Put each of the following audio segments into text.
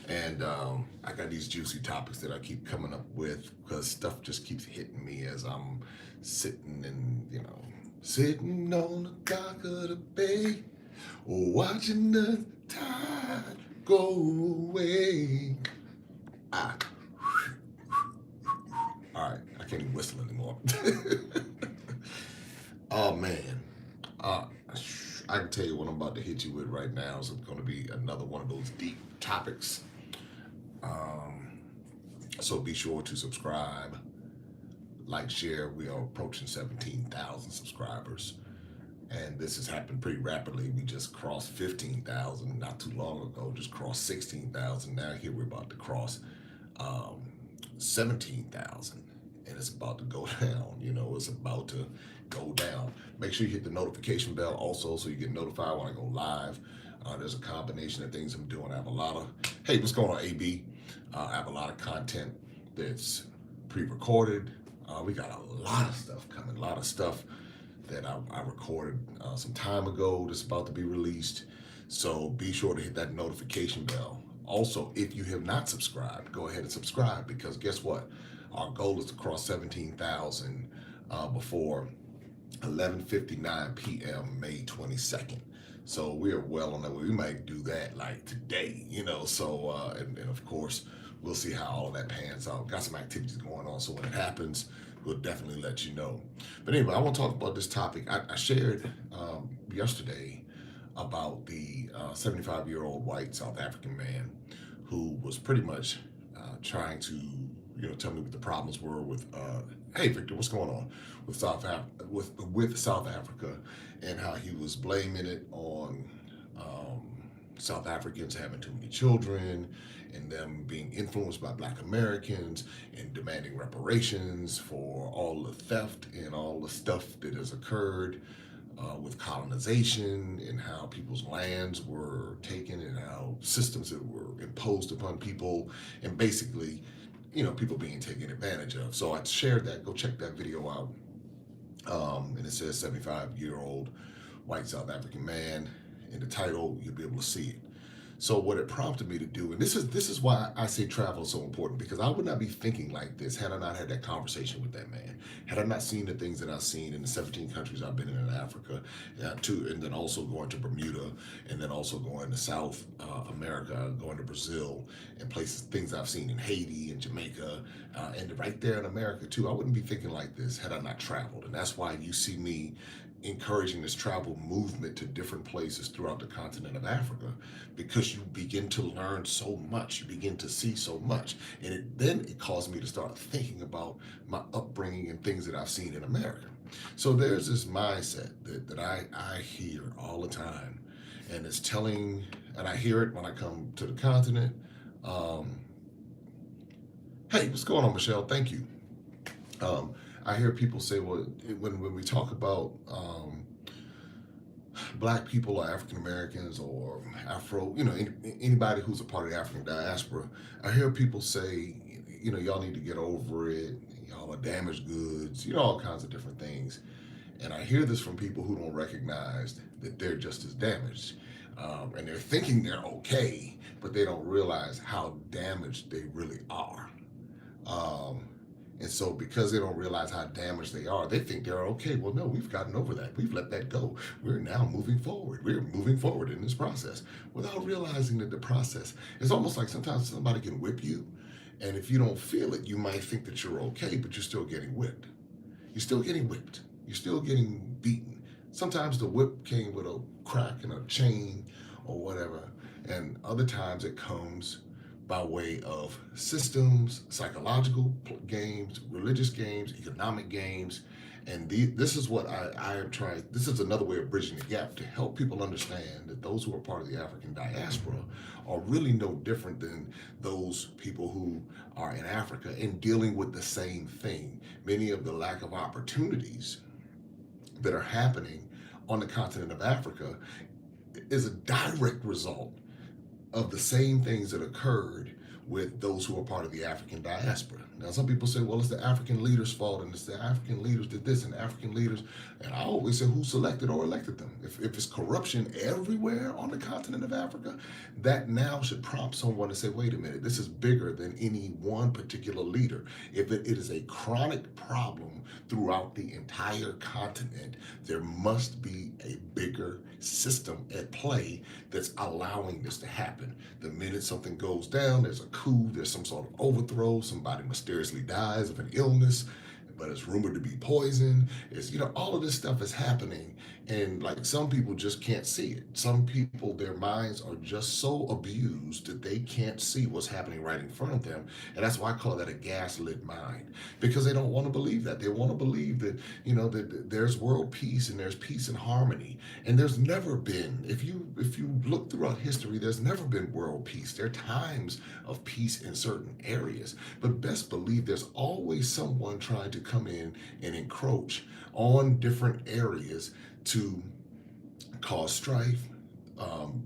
And I got these juicy topics that I keep coming up with because stuff just keeps hitting me as I'm sitting and, sitting on the dock of the bay, watching the tide go away. Ah, all right, I can't even whistle anymore. Oh man, uh, I can tell you what I'm about to hit you with right now is going to be another one of those deep topics. Um, so be sure to subscribe, like, share. We are approaching 17,000 subscribers, and this has happened pretty rapidly. We just crossed 15,000 not too long ago. Just crossed 16,000. Now here we're about to cross um, 17,000, and it's about to go down. It's about to go down. Make sure you hit the notification bell also so you get notified when I go live. There's a combination of things I'm doing. I have a lot of, hey, what's going on, AB? I have a lot of content that's pre-recorded. We got a lot of stuff coming, a lot of stuff that I recorded some time ago that's about to be released. So be sure to hit that notification bell. Also, if you have not subscribed, go ahead and subscribe because guess what? Our goal is to cross 17,000 before 11:59 p.m. May 22nd. So we are well on that way. We might do that like today. So and of course we'll see how all of that pans out. Got some activities going on, so when it happens, we'll definitely let you know. But anyway, I want to talk about this topic. I shared yesterday about the 75-year-old white South African man who was pretty much trying to tell me what the problems were with hey Victor, what's going on with South Africa, and how he was blaming it on South Africans having too many children and them being influenced by Black Americans and demanding reparations for all the theft and all the stuff that has occurred with colonization, and how people's lands were taken and how systems that were imposed upon people, and basically people being taken advantage of. So I shared that. Go check that video out. And it says 75-year-old white South African man. In the title, you'll be able to see it. So what it prompted me to do, and this is why I say travel is so important, because I would not be thinking like this had I not had that conversation with that man, had I not seen the things that I've seen in the 17 countries I've been in Africa, and then also going to Bermuda, and then also going to South America, going to Brazil, and things I've seen in Haiti and Jamaica, and right there in America too. I wouldn't be thinking like this had I not traveled, and that's why you see me encouraging this travel movement to different places throughout the continent of Africa, because you begin to learn so much, you begin to see so much, and then it caused me to start thinking about my upbringing and things that I've seen in America. So there's this mindset that I hear all the time, and it's telling, and I hear it when I come to the continent. Um, hey, what's going on, Michelle? Thank you. Um, I hear people say, well, when we talk about Black people or African Americans or Afro, anybody who's a part of the African diaspora, I hear people say, y'all need to get over it. Y'all are damaged goods, all kinds of different things. And I hear this from people who don't recognize that they're just as damaged. And they're thinking they're okay, but they don't realize how damaged they really are. Um, and so because they don't realize how damaged they are, they think they're okay. Well, no, we've gotten over that. We've let that go. We're now moving forward. We're moving forward in this process without realizing that the process is almost like sometimes somebody can whip you. And if you don't feel it, you might think that you're okay, but you're still getting whipped. You're still getting whipped. You're still getting beaten. Sometimes the whip came with a crack and a chain or whatever. And other times it comes by way of systems, psychological games, religious games, economic games. And this is what I am trying, this is another way of bridging the gap to help people understand that those who are part of the African diaspora are really no different than those people who are in Africa and dealing with the same thing. Many of the lack of opportunities that are happening on the continent of Africa is a direct result of the same things that occurred with those who are part of the African diaspora. Now, some people say, well, it's the African leaders' fault, and it's the African leaders did this, and African leaders, and I always say, who selected or elected them? If it's corruption everywhere on the continent of Africa, that now should prompt someone to say, wait a minute, this is bigger than any one particular leader. If it is a chronic problem throughout the entire continent, there must be a bigger system at play that's allowing this to happen. The minute something goes down, there's a coup, there's some sort of overthrow, somebody mysteriously dies of an illness, but it's rumored to be poison. It's, all of this stuff is happening. And like some people just can't see it. Some people, their minds are just so abused that they can't see what's happening right in front of them. And that's why I call that a gaslit mind, because they don't want to believe that. They want to believe that, that there's world peace and there's peace and harmony. And there's never been, if you look throughout history, there's never been world peace. There are times of peace in certain areas, but best believe there's always someone trying to come in and encroach on different areas to cause strife,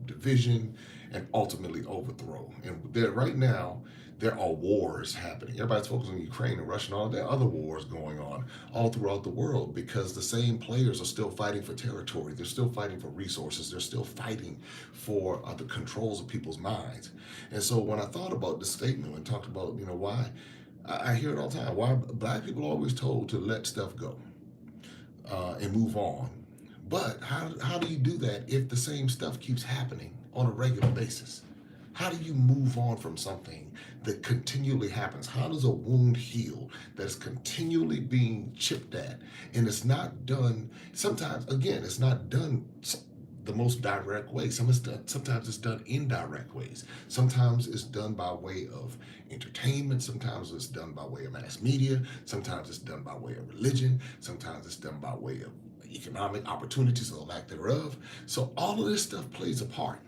division, and ultimately overthrow. And there, right now, there are wars happening. Everybody's focused on Ukraine and Russia and all that other wars going on all throughout the world, because the same players are still fighting for territory. They're still fighting for resources. They're still fighting for the controls of people's minds. And so when I thought about this statement and talked about, why, I hear it all the time, why Black people are always told to let stuff go and move on. But how do you do that if the same stuff keeps happening on a regular basis? How do you move on from something that continually happens? How does a wound heal that is continually being chipped at? And it's not done, sometimes, again, it's not done the most direct way. Sometimes it's done indirect ways. Sometimes it's done by way of entertainment. Sometimes it's done by way of mass media. Sometimes it's done by way of religion. Sometimes it's done by way of economic opportunities or lack thereof. So all of this stuff plays a part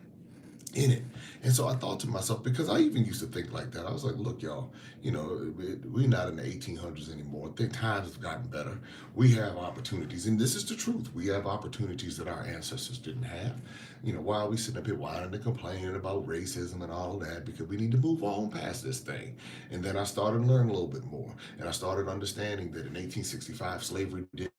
in it. And so I thought to myself, because I even used to think like that, I was like, look, y'all, we're not in the 1800s anymore. I think times have gotten better. We have opportunities, and this is the truth. We have opportunities that our ancestors didn't have. Why are we sitting up here whining and complaining about racism and all of that? Because we need to move on past this thing. And then I started learning a little bit more, and I started understanding that in 1865, slavery did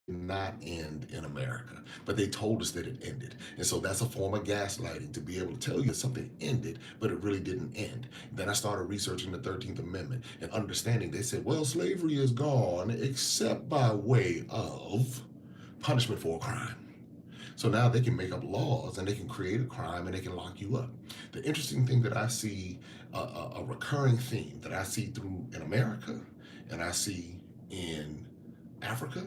not end in America, but they told us that it ended. And so that's a form of gaslighting, to be able to tell you that something ended, but it really didn't end. Then I started researching the 13th Amendment and understanding. They said, well, slavery is gone except by way of punishment for a crime. So now they can make up laws and they can create a crime and they can lock you up. The interesting thing that I see, a recurring theme that I see through in America and I see in Africa,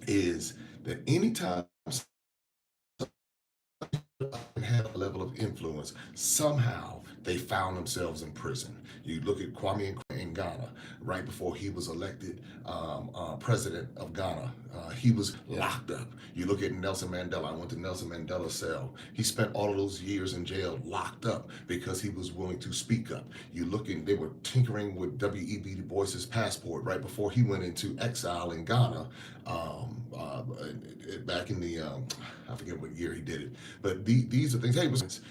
is that anytime someone had a level of influence, somehow they found themselves in prison. You look at Kwame Nkrumah in Ghana, right before he was elected president of Ghana, he was locked up. You look at Nelson Mandela. I went to Nelson Mandela's cell. He spent all of those years in jail locked up because he was willing to speak up. You look at, they were tinkering with W.E.B. Du Bois's passport right before he went into exile in Ghana, back in the, I forget what year he did it, but these are things,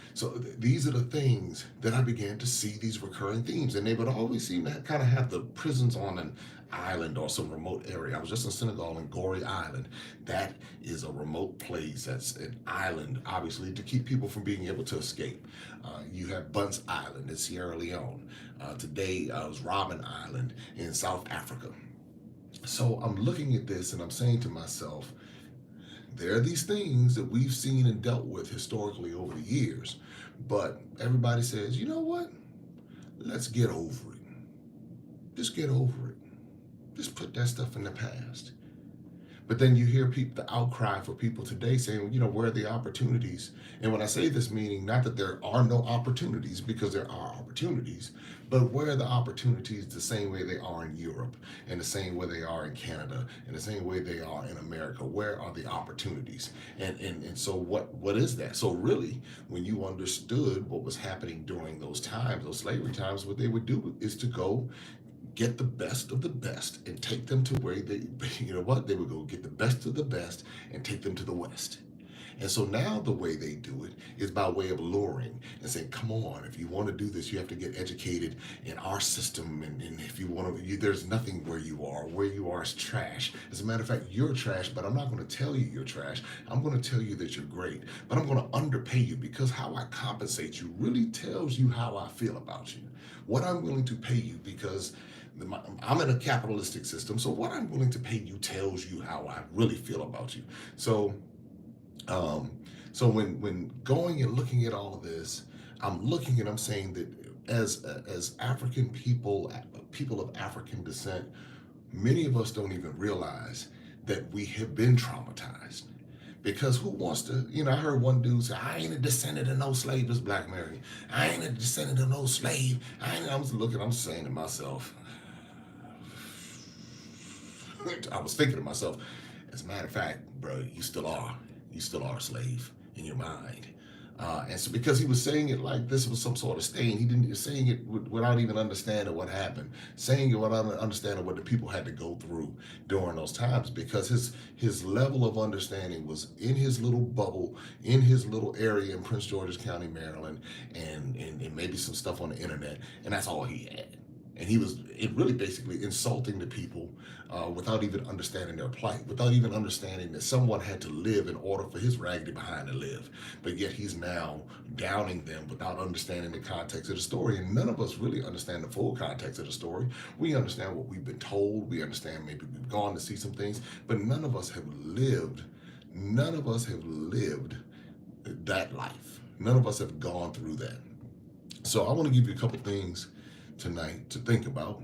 these are the things that I began to see, these recurring themes, and they would always seem to kind of have the prisons on an island or some remote area. I was just in Senegal in Gorée Island. That is a remote place. That's an island, obviously, to keep people from being able to escape. You have Bunce Island in Sierra Leone. Today was Robben Island in South Africa. So I'm looking at this and I'm saying to myself, there are these things that we've seen and dealt with historically over the years, but everybody says, you know what? Let's get over it. Just get over it. Just put that stuff in the past. But then you hear people, the outcry for people today saying, where are the opportunities? And when I say this, meaning not that there are no opportunities, because there are opportunities, but where are the opportunities the same way they are in Europe, and the same way they are in Canada, and the same way they are in America? Where are the opportunities? And so what is that? So really, when you understood what was happening during those times, those slavery times, what they would do is to go get the best of the best and take them to where they would go get the best of the best and take them to the West. And so now the way they do it is by way of luring and saying, come on, if you want to do this, you have to get educated in our system. And if you want to, there's nothing where you are. Where you are is trash. As a matter of fact, you're trash, but I'm not going to tell you you're trash. I'm going to tell you that you're great, but I'm going to underpay you, because how I compensate you really tells you how I feel about you. What I'm willing to pay you, because I'm in a capitalistic system, so what I'm willing to pay you tells you how I really feel about you. So, when going and looking at all of this, I'm looking and I'm saying that as African people, people of African descent, many of us don't even realize that we have been traumatized. Because who wants to, I heard one dude say, I ain't a descendant of no slave, this Black American. I ain't a descendant of no slave. I'm saying to myself, I was thinking to myself, as a matter of fact, bro, you still are a slave in your mind. And so because he was saying it like this was some sort of stain, he didn't saying it without even understanding what happened, saying it without understanding what the people had to go through during those times, because his level of understanding was in his little bubble, in his little area in Prince George's County, Maryland, and maybe some stuff on the internet, and that's all he had. And he was really basically insulting the people without even understanding their plight, without even understanding that someone had to live in order for his raggedy behind to live. But yet he's now downing them without understanding the context of the story. And none of us really understand the full context of the story. We understand what we've been told. We understand maybe we've gone to see some things, but none of us have lived that life. None of us have gone through that. So I want to give you a couple things tonight to think about,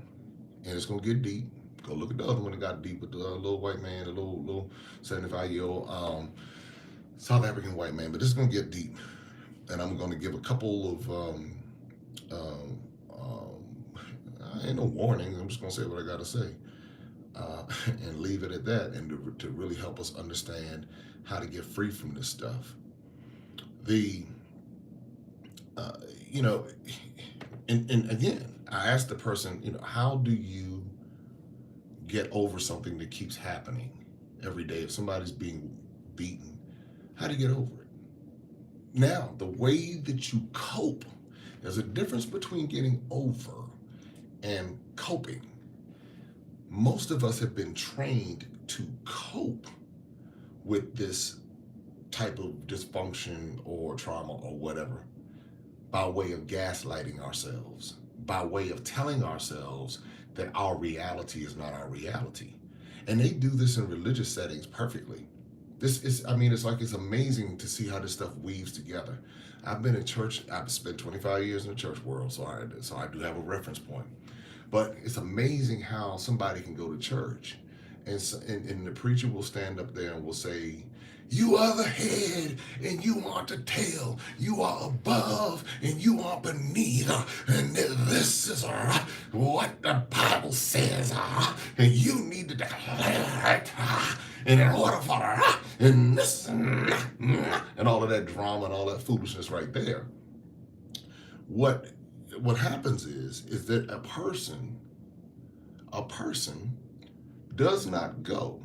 and it's gonna get deep. Go look at the other one that got deep with the little white man, the little 75-year-old South African white man. But this is gonna get deep, and I'm gonna give a couple of ain't no warnings. I'm just gonna say what I gotta say, and leave it at that, and to really help us understand how to get free from this stuff. And again, I asked the person, how do you get over something that keeps happening every day? If somebody's being beaten, how do you get over it? Now, the way that you cope, there's a difference between getting over and coping. Most of us have been trained to cope with this type of dysfunction or trauma or whatever by way of gaslighting ourselves, by way of telling ourselves that our reality is not our reality. And they do this in religious settings perfectly. It's amazing to see how this stuff weaves together. I've been in church, I've spent 25 years in the church world, so I do have a reference point. But it's amazing how somebody can go to church and the preacher will stand up there and will say, you are the head and you are the tail. You are above and you are beneath. And this is what the Bible says. And you need to declare it. And in order for and this and all of that drama and all that foolishness right there. What happens is that a person does not go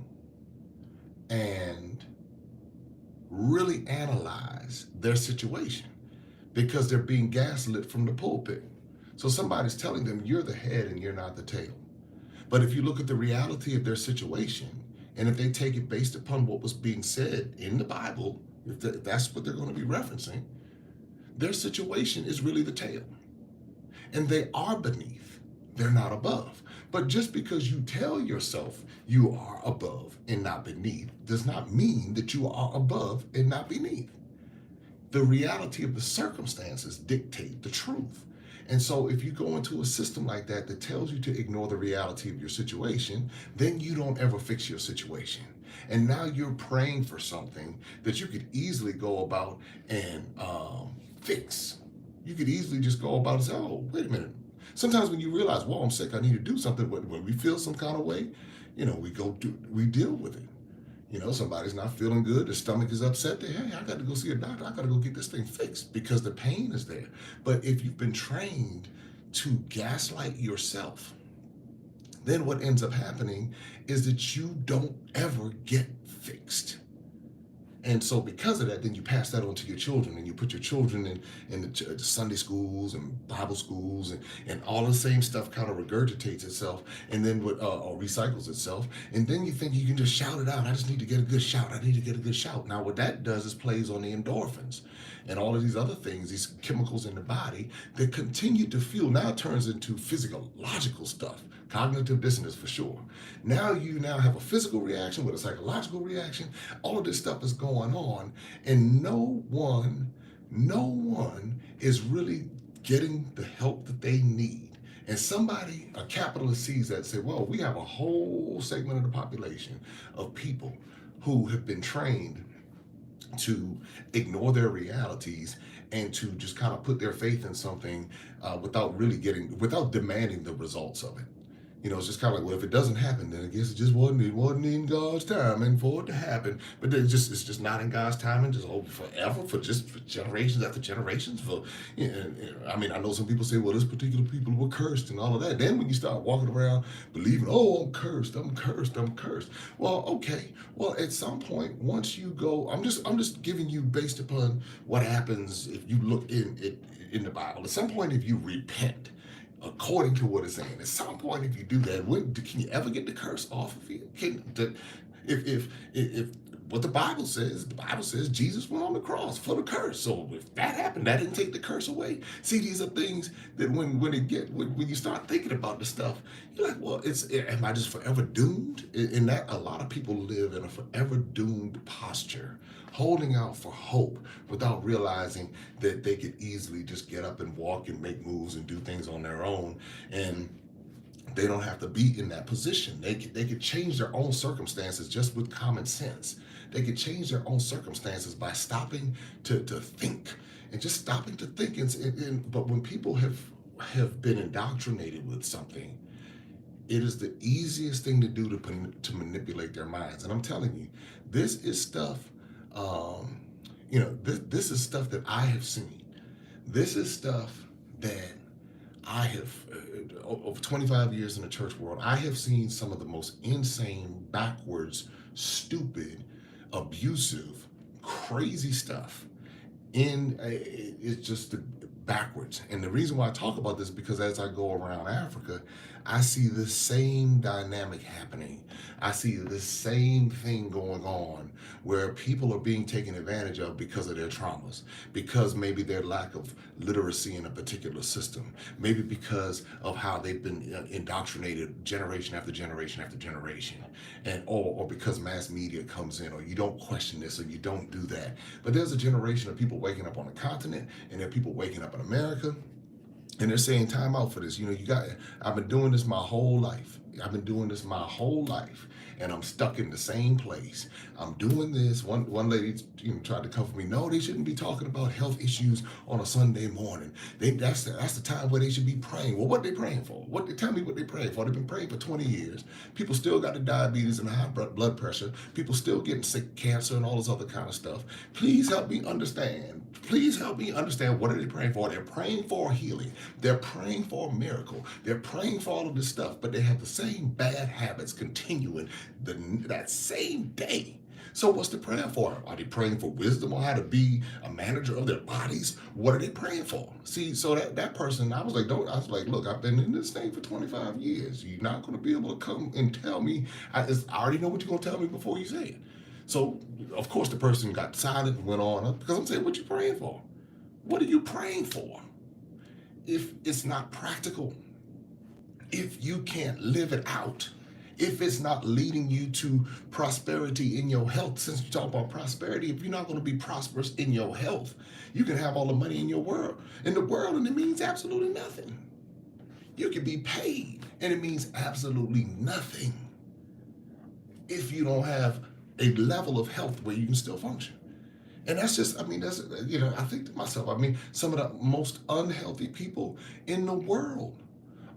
and really analyze their situation because they're being gaslit from the pulpit. So somebody's telling them you're the head and you're not the tail. But if you look at the reality of their situation, and if they take it based upon what was being said in the Bible, if that's what they're going to be referencing, their situation is really the tail. And they are beneath, they're not above. But just because you tell yourself you are above and not beneath does not mean that you are above and not beneath. The reality of the circumstances dictate the truth. And so if you go into a system like that that tells you to ignore the reality of your situation, then you don't ever fix your situation. And now you're praying for something that you could easily go about and fix. You could easily just go about and say, oh, wait a minute. Sometimes when you realize, well, I'm sick, I need to do something. When we feel some kind of way, we deal with it. Somebody's not feeling good, their stomach is upset. Hey, I got to go see a doctor. I got to go get this thing fixed because the pain is there. But if you've been trained to gaslight yourself, then what ends up happening is that you don't ever get fixed. And so because of that, then you pass that on to your children, and you put your children in the Sunday schools and Bible schools, and all the same stuff kind of regurgitates itself, and then or recycles itself. And then you think you can just shout it out. I just need to get a good shout. I need to get a good shout. Now what that does is plays on the endorphins and all of these other things, these chemicals in the body that continue to fuel. Now it turns into physiological stuff, cognitive dissonance for sure. Now you have a physical reaction with a psychological reaction. All of this stuff is going on, and no one is really getting the help that they need. And somebody, a capitalist, sees that and say, well, we have a whole segment of the population of people who have been trained to ignore their realities and to just kind of put their faith in something without demanding the results of it. It's just kind of like, well, if it doesn't happen, then I guess it wasn't in God's timing for it to happen. But then it's just not in God's timing, just forever, for generations after generations. I know some people say, well, this particular people were cursed and all of that. Then when you start walking around believing, oh, I'm cursed. Well, okay. Well, at some point, once you go, I'm just giving you based upon what happens if you look in the Bible. At some point, if you repent, according to what it's saying, at some point, if you do that, can you ever get the curse off of you? If what the Bible says Jesus went on the cross for the curse. So if that happened, that didn't take the curse away. See, these are things that when you start thinking about the stuff, you're like, well, am I just forever doomed? And that a lot of people live in a forever doomed posture, holding out for hope without realizing that they could easily just get up and walk and make moves and do things on their own. And they don't have to be in that position. They could change their own circumstances just with common sense. They could change their own circumstances by stopping to think, and just stopping to think. But when people have been indoctrinated with something, it is the easiest thing to do to manipulate their minds. And I'm telling you, this is stuff. This is stuff that I have seen. This is stuff that I have, over 25 years in the church world, I have seen some of the most insane, backwards, stupid, abusive, crazy stuff. It's just backwards. And the reason why I talk about this is because as I go around Africa, I see the same dynamic happening. I see the same thing going on where people are being taken advantage of because of their traumas, because maybe their lack of literacy in a particular system, maybe because of how they've been indoctrinated generation after generation after generation, or because mass media comes in, or you don't question this, or you don't do that. But there's a generation of people waking up on the continent, and there are people waking up in America, and they're saying, time out for this. I've been doing this my whole life. And I'm stuck in the same place. I'm doing this. One lady tried to comfort me. No, they shouldn't be talking about health issues on a Sunday morning. That's the time where they should be praying. Well, what are they praying for? Tell me what they're praying for. They've been praying for 20 years. People still got the diabetes and the high blood pressure. People still getting sick, cancer, and all this other kind of stuff. Please help me understand. What are they praying for? They're praying for healing. They're praying for a miracle. They're praying for all of this stuff, but they have the same bad habits continuing that same day. So what's the prayer for? Are they praying for wisdom on how to be a manager of their bodies? What are they praying for? See, so that person, I was like, look, I've been in this thing for 25 years. You're not going to be able to come and tell me. I already know what you're going to tell me before you say it. So, of course, the person got silent and went on, because I'm saying, what you praying for? What are you praying for? If it's not practical, if you can't live it out, if it's not leading you to prosperity in your health, since you talk about prosperity, if you're not going to be prosperous in your health, you can have all the money in the world, and it means absolutely nothing. You can be paid, and it means absolutely nothing if you don't have a level of health where you can still function. And I think to myself, some of the most unhealthy people in the world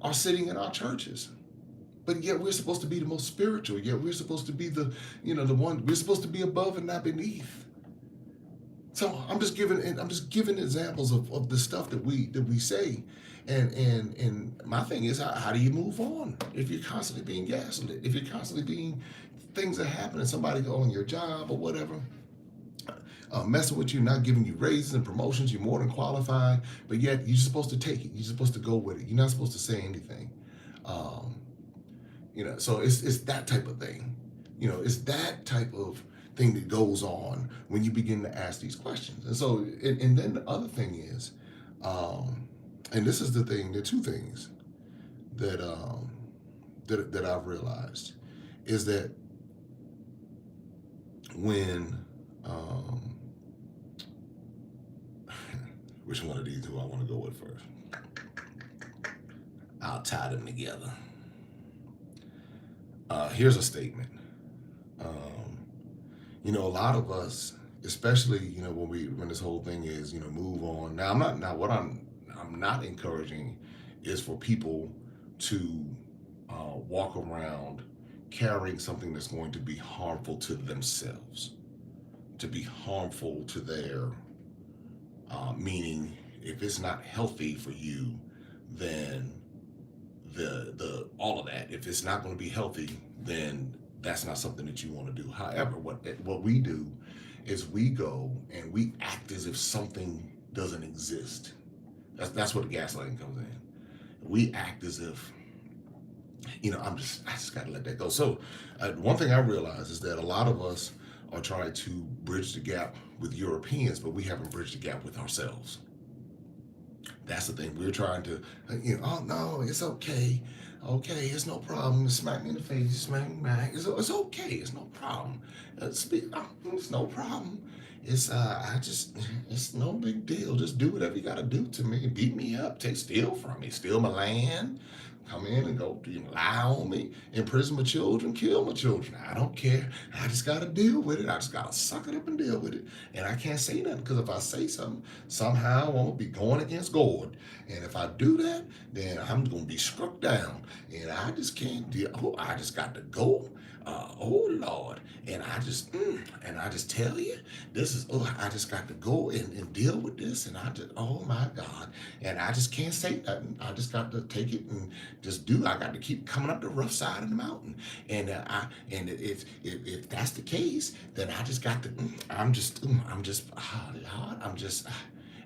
are sitting in our churches. But yet we're supposed to be the most spiritual. Yet we're supposed to be the one, we're supposed to be above and not beneath. So I'm just giving examples of the stuff that we say. And my thing is, how do you move on if you're constantly being gaslit? If you're constantly being, things are happening, somebody go on your job or whatever, messing with you, not giving you raises and promotions. You're more than qualified, but yet you're supposed to take it. You're supposed to go with it. You're not supposed to say anything. Um, so it's that type of thing. It's that type of thing that goes on when you begin to ask these questions. And so, and then the other thing is, and this is the thing. There are two things that that I've realized is that when which one of these do I want to go with first? I'll tie them together. Here's a statement. A lot of us, especially when this whole thing is move on. Now what I'm not encouraging is for people to walk around carrying something that's going to be harmful to themselves, to be harmful to their meaning. If it's not healthy for you, then the all of that. If it's not going to be healthy, then that's not something that you want to do. However, what we do is we go and we act as if something doesn't exist. That's where the gaslighting comes in. We act as if I just got to let that go. So one thing I realize is that a lot of us are trying to bridge the gap with Europeans, but we haven't bridged the gap with ourselves. That's the thing. We're trying to, oh no, it's okay. Okay, it's no problem. Smack me in the face, smack me back. It's okay. It's no problem. It's no problem. It's no big deal. Just do whatever you got to do to me. Beat me up. Steal from me. Steal my land. Come in and go lie on me, imprison my children, kill my children. I don't care. I just got to deal with it. I just got to suck it up and deal with it. And I can't say nothing because if I say something, somehow I'm going to be going against God. And if I do that, then I'm going to be struck down. And I just can't deal. Oh, I just got to go. Oh Lord, and I just tell you, I just got to go and deal with this, and oh my God, and I just can't say nothing. I just got to take it and just do. I got to keep coming up the rough side of the mountain, and if that's the case, then I just got to.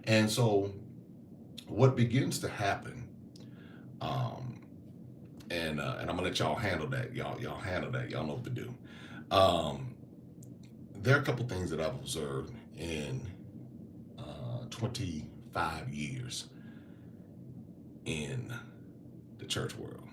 And so what begins to happen, and I'm gonna let y'all handle that. Y'all handle that. Y'all know what to do. There are a couple things that I've observed in 25 years in the church world.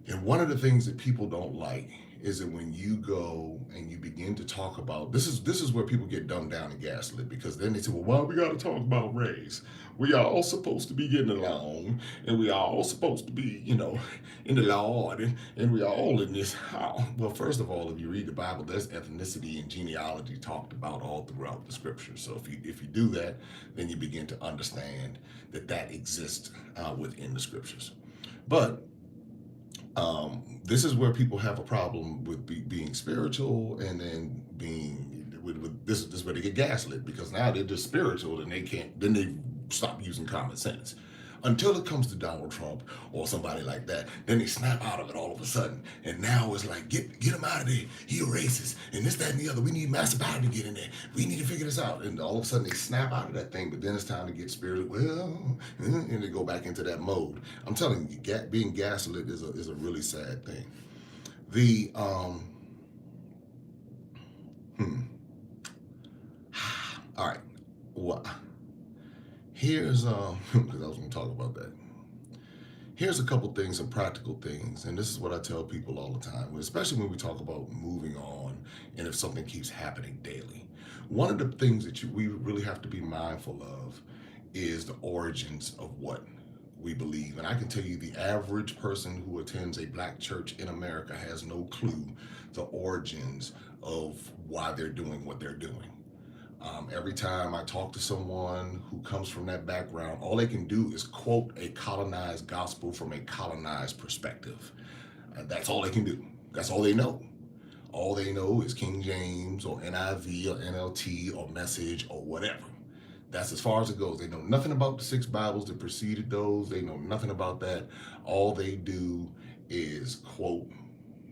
And one of the things that people don't like is that when you go and you begin to talk about this is where people get dumbed down and gaslit, because then they say, well, why we got to talk about race? We are all supposed to be getting along, and we are all supposed to be, in the Lord, and we are all in this house. Well, first of all, if you read the Bible, there's ethnicity and genealogy talked about all throughout the scriptures. So if you do that, then you begin to understand that exists within the scriptures. But this is where people have a problem with being spiritual, and then being with this is where they get gaslit, because now they're just spiritual and they stop using common sense. Until it comes to Donald Trump or somebody like that, then they snap out of it all of a sudden. And now it's like, get him out of there. He a racist. And this, that, and the other. We need Master Biden to get in there. We need to figure this out. And all of a sudden they snap out of that thing, but then it's time to get spiritual. Well, and they go back into that mode. I'm telling you, being gaslit is a really sad thing. All right. Well, here's because I was going to talk about that. Here's a couple things, some practical things, and this is what I tell people all the time, especially when we talk about moving on, and if something keeps happening daily. One of the things that we really have to be mindful of is the origins of what we believe. And I can tell you, the average person who attends a black church in America has no clue the origins of why they're doing what they're doing. Every time I talk to someone who comes from that background, all they can do is quote a colonized gospel from a colonized perspective. That's all they can do. That's all they know. All they know is King James or NIV or NLT or Message or whatever. That's as far as it goes. They know nothing about the 6 Bibles that preceded those. They know nothing about that. All they do is quote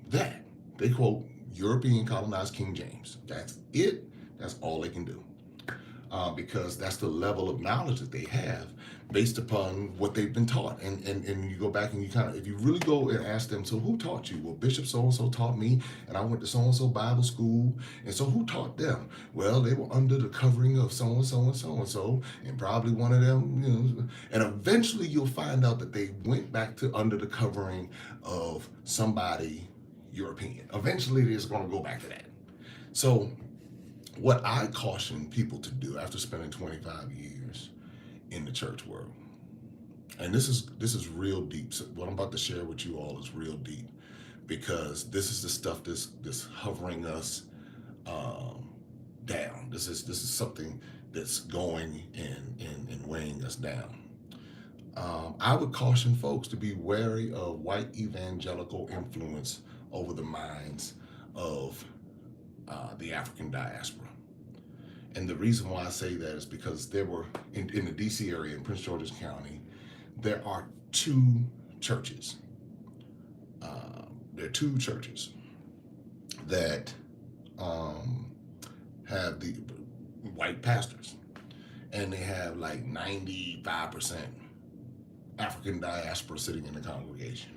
that. They quote European colonized King James. That's it. That's all they can do. Because that's the level of knowledge that they have based upon what they've been taught. And you go back and you kind of, if you really go and ask them, so who taught you? Well, Bishop so-and-so taught me, and I went to so-and-so Bible school. And so who taught them? Well, they were under the covering of so-and-so and so-and-so, and probably one of them, and eventually you'll find out that they went back to under the covering of somebody European. Eventually they're just going to go back to that. So what I caution people to do after spending 25 years in the church world, and this is real deep. So what I'm about to share with you all is real deep, because this is the stuff that's hovering us down. This is something that's going and weighing us down. I would caution folks to be wary of white evangelical influence over the minds of the African diaspora. And the reason why I say that is because there were, in the DC area, in Prince George's County, there are two churches. There are two churches that have the white pastors, and they have like 95% African diaspora sitting in the congregation.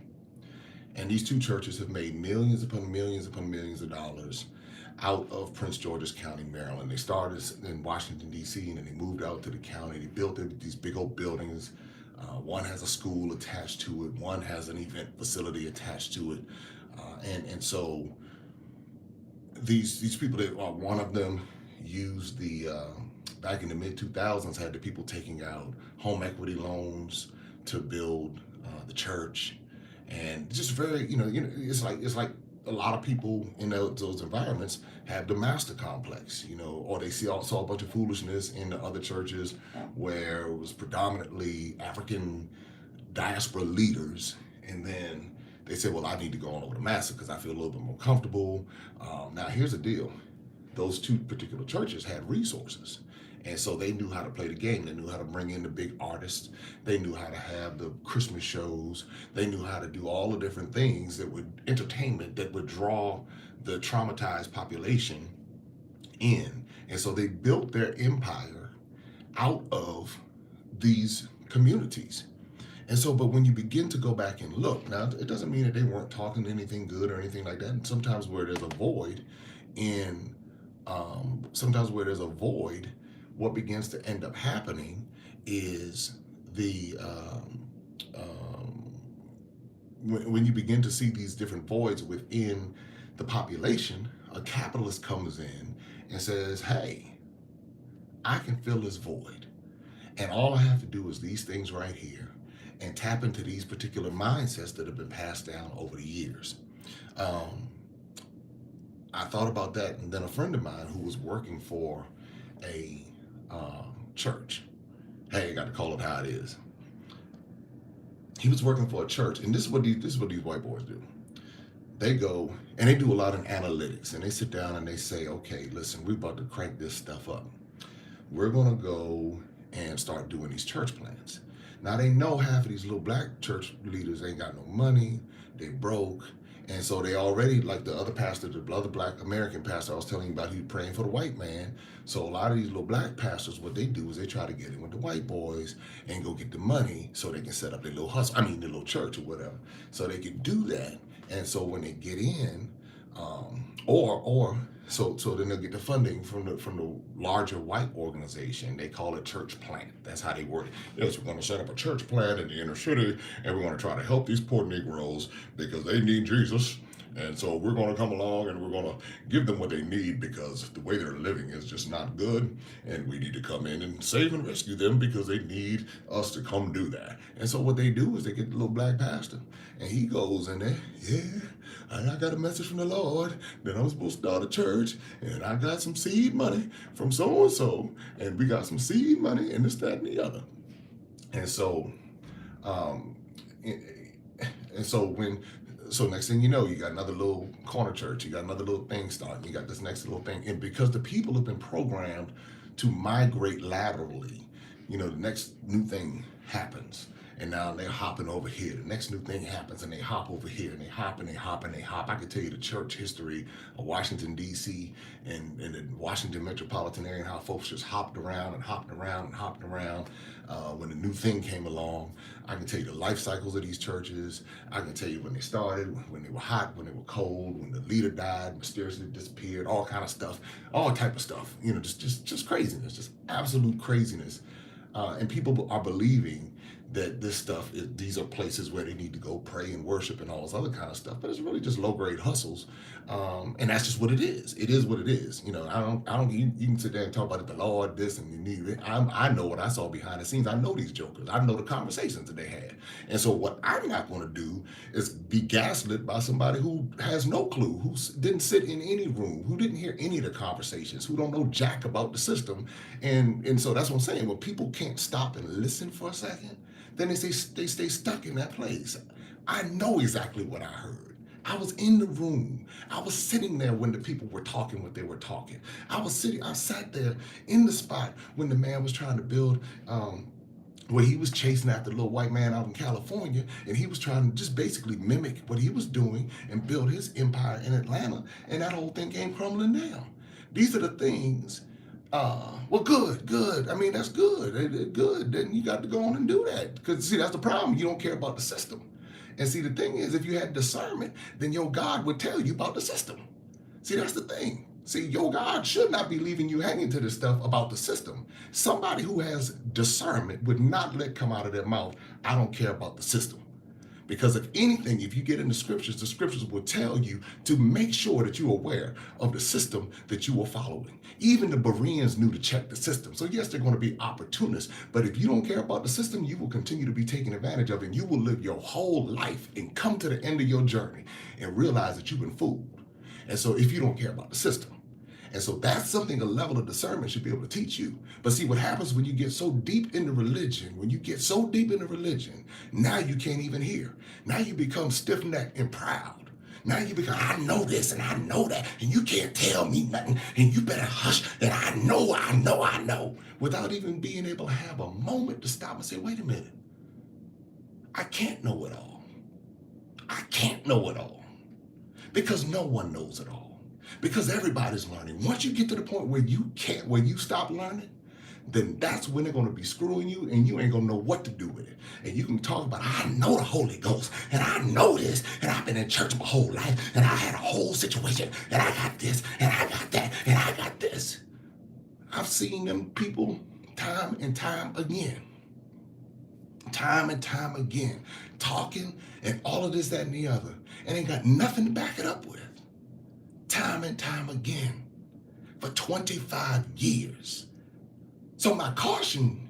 And these two churches have made millions upon millions upon millions of dollars out of Prince George's County, Maryland. They started in Washington, D.C., and then they moved out to the county. They built these big old buildings. One has a school attached to it. One has an event facility attached to it. And so these people, one of them used back in the mid-2000s, had the people taking out home equity loans to build the church. And just very, it's like a lot of people in those environments have the master complex, or they saw a bunch of foolishness in the other churches where it was predominantly African diaspora leaders. And then they said, well, I need to go on over to master because I feel a little bit more comfortable. Now, here's the deal. Those two particular churches had resources. And so they knew how to play the game. They knew how to bring in the big artists. They knew how to have the Christmas shows. They knew how to do all the different things entertainment that would draw the traumatized population in. And so they built their empire out of these communities. And so, but when you begin to go back and look, now it doesn't mean that they weren't talking anything good or anything like that. And sometimes where there's a void what begins to end up happening is when you begin to see these different voids within the population, a capitalist comes in and says, hey, I can fill this void. And all I have to do is these things right here and tap into these particular mindsets that have been passed down over the years. I thought about that, and then a friend of mine who was working for a church. Hey, I got to call it how it is. He was working for a church, and this is what these white boys do. They go and they do a lot of analytics, and they sit down and they say, okay, listen, we're about to crank this stuff up. We're going to go and start doing these church plans. Now, they know half of these little black church leaders ain't got no money, they broke. And so they already, like the other pastor, the other black American pastor I was telling you about, he was praying for the white man. So a lot of these little black pastors, what they do is they try to get in with the white boys and go get the money so they can set up their little their little church or whatever. So they can do that. And so when they get in, so then they'll get the funding from the larger white organization. They call it church plant. That's how they work. Yes, we're going to set up a church plant in the inner city, and we're going to try to help these poor Negroes because they need Jesus. And so we're going to come along and we're going to give them what they need because the way they're living is just not good. And we need to come in and save and rescue them because they need us to come do that. And so what they do is they get the little black pastor, and he goes in there, and I got a message from the Lord that I'm supposed to start a church, and I got some seed money from so-and-so, and we got some seed money and this, that, and the other. And so, So next thing you know, you got another little corner church, you got another little thing starting, you got this next little thing. And because the people have been programmed to migrate laterally, the next new thing happens. And now they're hopping over here. The next new thing happens and they hop over here and they hop and they hop and they hop. I could tell you the church history of Washington, D.C. and the Washington metropolitan area and how folks just hopped around and hopped around and hopped around when the new thing came along. I can tell you the life cycles of these churches. I can tell you when they started, when they were hot, when they were cold, when the leader died, mysteriously disappeared, all kind of stuff, all type of stuff. Just craziness, just absolute craziness. And people are believing that this stuff these are places where they need to go pray and worship and all this other kind of stuff, but it's really just low grade hustles, and that's just what it is. It is what it is. I don't. You can sit there and talk about it, the Lord, this and you need it. I know what I saw behind the scenes. I know these jokers. I know the conversations that they had, and so what I'm not going to do is be gaslit by somebody who has no clue, who didn't sit in any room, who didn't hear any of the conversations, who don't know jack about the system, and so that's what I'm saying. When people can't stop and listen for a second, then they stay stuck in that place. I know exactly what I heard. I was in the room. I was sitting there when the people were talking what they were talking. I sat there in the spot when the man was trying to build, where he was chasing after the little white man out in California, and he was trying to just basically mimic what he was doing and build his empire in Atlanta, and that whole thing came crumbling down. These are the things. Well, good. I mean, that's good. Good. Then you got to go on and do that. Because, see, that's the problem. You don't care about the system. And see, the thing is, if you had discernment, then your God would tell you about the system. See, that's the thing. See, your God should not be leaving you hanging to this stuff about the system. Somebody who has discernment would not let come out of their mouth, I don't care about the system. Because if anything, if you get in the scriptures will tell you to make sure that you're aware of the system that you are following. Even the Bereans knew to check the system. So yes, they're going to be opportunists, but if you don't care about the system, you will continue to be taken advantage of, and you will live your whole life and come to the end of your journey and realize that you've been fooled. And so if you don't care about the system, and so that's something a level of discernment should be able to teach you. But see, what happens when you get so deep into religion, now you can't even hear. Now you become stiff-necked and proud. Now you become, I know this and I know that, and you can't tell me nothing, and you better hush, and I know, without even being able to have a moment to stop and say, wait a minute, I can't know it all. I can't know it all. Because no one knows it all. Because everybody's learning. Once you get to the point where you stop learning, then that's when they're going to be screwing you, and you ain't going to know what to do with it. And you can talk about, I know the Holy Ghost, and I know this, and I've been in church my whole life, and I had a whole situation, and I got this, and I got that, and I got this. I've seen them people time and time again, talking and all of this, that, and the other, and ain't got nothing to back it up with. Time and time again for 25 years. So my caution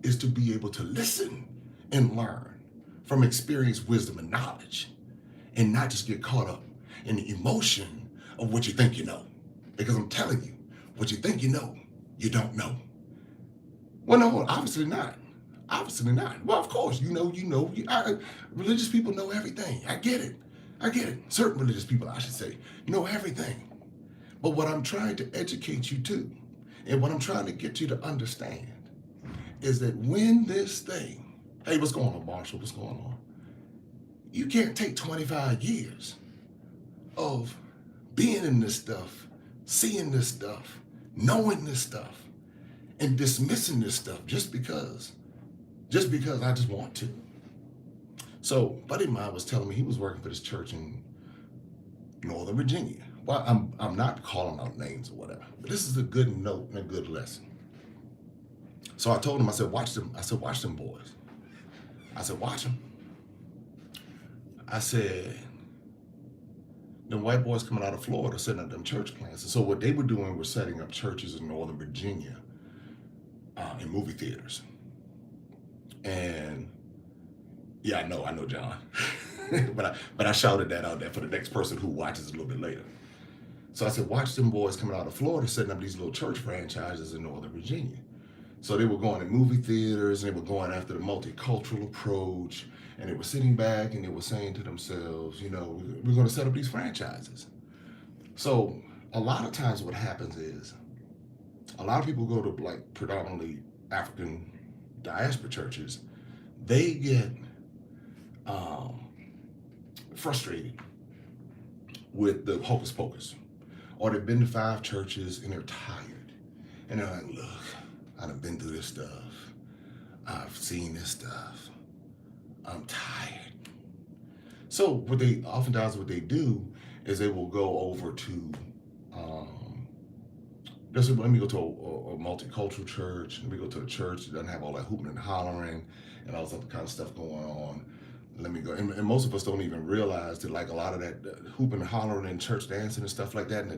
is to be able to listen and learn from experience, wisdom, and knowledge, and not just get caught up in the emotion of what you think you know. Because I'm telling you, what you think you know, you don't know. Well, no, obviously not. Well, of course, religious people know everything. I get it. Certain religious people, I should say, know everything. But what I'm trying to educate you to, and what I'm trying to get you to understand, is that when this thing, hey, what's going on, Marshall? What's going on? You can't take 25 years of being in this stuff, seeing this stuff, knowing this stuff, and dismissing this stuff just because I just want to. So, a buddy of mine was telling me he was working for this church in Northern Virginia. Well, I'm not calling out names or whatever, but this is a good note and a good lesson. So I told him, I said, watch them boys. I said, watch them. I said, them white boys coming out of Florida setting up them church plants. And so what they were doing was setting up churches in Northern Virginia in movie theaters. And yeah, I know, John. but I shouted that out there for the next person who watches a little bit later. So I said, watch them boys coming out of Florida setting up these little church franchises in Northern Virginia. So they were going to movie theaters, and they were going after the multicultural approach, and they were sitting back and they were saying to themselves, we're going to set up these franchises. So a lot of times what happens is a lot of people go to like predominantly African diaspora churches, they get um, frustrated with the hocus pocus, or they've been to 5 churches and they're tired, and they're like, look, I done been through this stuff, I've seen this stuff, I'm tired. So what they do is they will go over to, let me go to a multicultural church. Let me go to a church that doesn't have all that hooping and hollering and all this other kind of stuff going on. Let me go, and most of us don't even realize that, like, a lot of that hooping and hollering and church dancing and stuff like that, and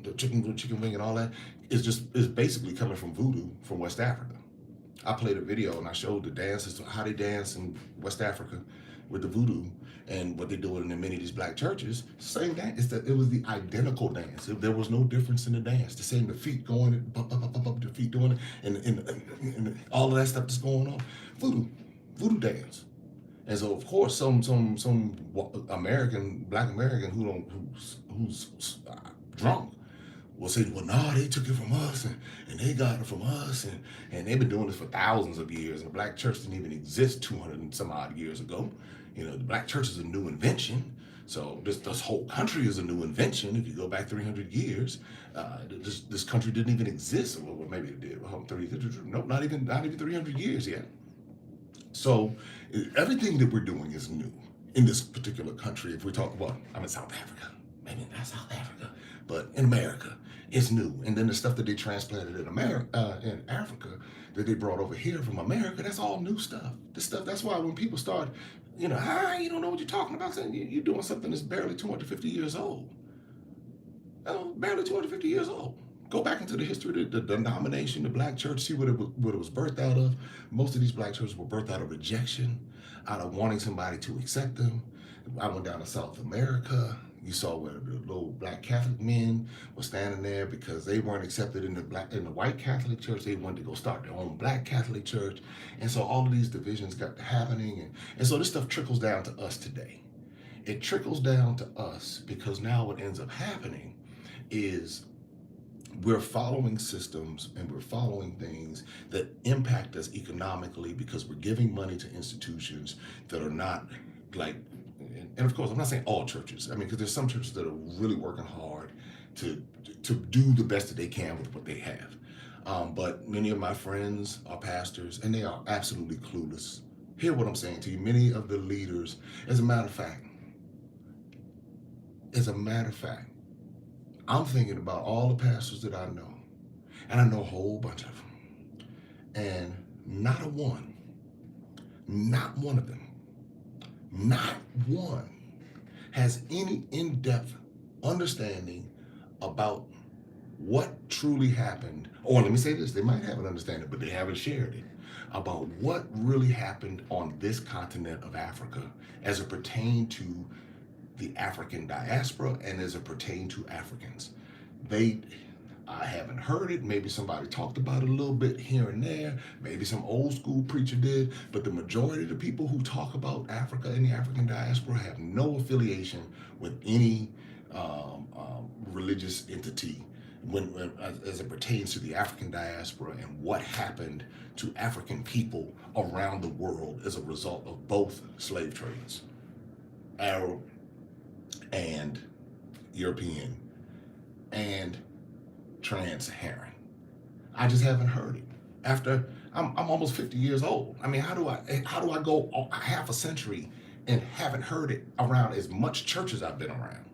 the chicken wing and all that is basically coming from voodoo from West Africa. I played a video and I showed the dances, how they dance in West Africa with the voodoo and what they do in many of these black churches. Same dance. It was the identical dance. There was no difference in the dance. The same, the feet going, the feet doing it, and all of that stuff that's going on. Voodoo dance. And so, of course, some black American who's drunk will say, well, no, they took it from us, and they got it from us, and they've been doing this for thousands of years. And the black church didn't even exist 200 and some odd years ago. The black church is a new invention. So this whole country is a new invention. If you go back 300 years, this country didn't even exist. Well, maybe it did. No, not even 300 years yet. So everything that we're doing is new in this particular country. If we talk about, I'm in South Africa, maybe not South Africa, but in America, it's new. And then the stuff that they transplanted in in Africa, that they brought over here from America, that's all new stuff. That's why when people start, you don't know what you're talking about, saying you're doing something that's barely 250 years old. Barely 250 years old. Go back into the history of the denomination, the black church, see what it was birthed out of. Most of these black churches were birthed out of rejection, out of wanting somebody to accept them. I went down to South America. You saw where the little black Catholic men were standing there because they weren't accepted in the white Catholic church. They wanted to go start their own black Catholic church. And so all of these divisions got happening. And so this stuff trickles down to us today. It trickles down to us because now what ends up happening is we're following systems and we're following things that impact us economically because we're giving money to institutions that are not like, and of course, I'm not saying all churches. I mean, because there's some churches that are really working hard to do the best that they can with what they have. But many of my friends are pastors and they are absolutely clueless. Hear what I'm saying to you. Many of the leaders, as a matter of fact, I'm thinking about all the pastors that I know, and I know a whole bunch of them, and not one of them, not one has any in-depth understanding about what truly happened. Or let me say this, they might have an understanding, but they haven't shared it, about what really happened on this continent of Africa as it pertained to the African diaspora and as it pertained to Africans. I haven't heard it. Maybe somebody talked about it a little bit here and there. Maybe some old school preacher did. But the majority of the people who talk about Africa and the African diaspora have no affiliation with any religious entity as it pertains to the African diaspora and what happened to African people around the world as a result of both slave trades, Arab and European and trans-Saharan. I just haven't heard it. After I'm almost 50 years old. I mean, how do I go a half a century and haven't heard it around as much church as I've been around?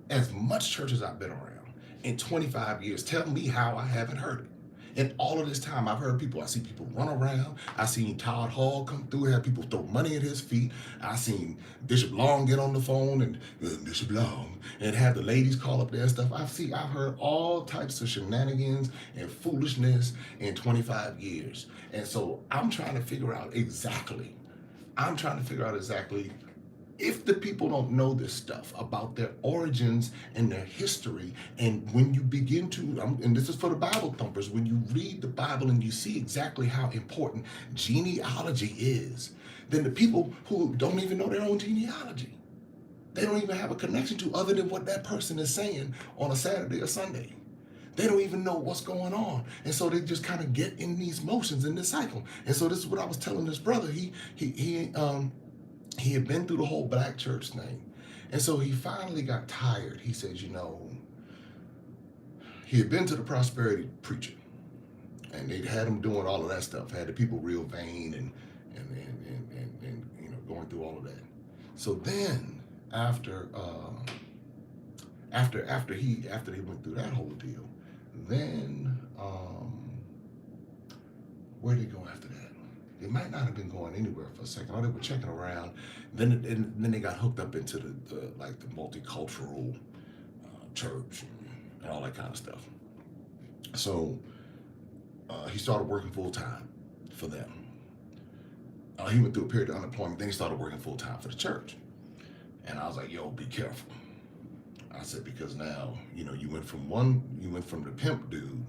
As much church as I've been around in 25 years. Tell me how I haven't heard it. And all of this time, I see people run around. I seen Todd Hall come through, have people throw money at his feet. I seen Bishop Long get on the phone and Bishop Long and have the ladies call up there and stuff. I've heard all types of shenanigans and foolishness in 25 years. And so I'm trying to figure out exactly if the people don't know this stuff about their origins and their history, and when you begin to, and this is for the Bible thumpers, when you read the Bible and you see exactly how important genealogy is, then the people who don't even know their own genealogy, they don't even have a connection to other than what that person is saying on a Saturday or Sunday. They don't even know what's going on. And so they just kind of get in these motions in this cycle. And so this is what I was telling this brother. He had been through the whole black church thing. And so he finally got tired. He said, he had been to the prosperity preacher, and they'd had him doing all of that stuff, had the people real vain and going through all of that. So then after they went through that whole deal, then where did they go after that? They might not have been going anywhere for a second. Or they were checking around. Then they got hooked up into the multicultural church and all that kind of stuff. So he started working full time for them. He went through a period of unemployment. Then he started working full time for the church. And I was like, yo, be careful. I said, because now, you went from the pimp dude.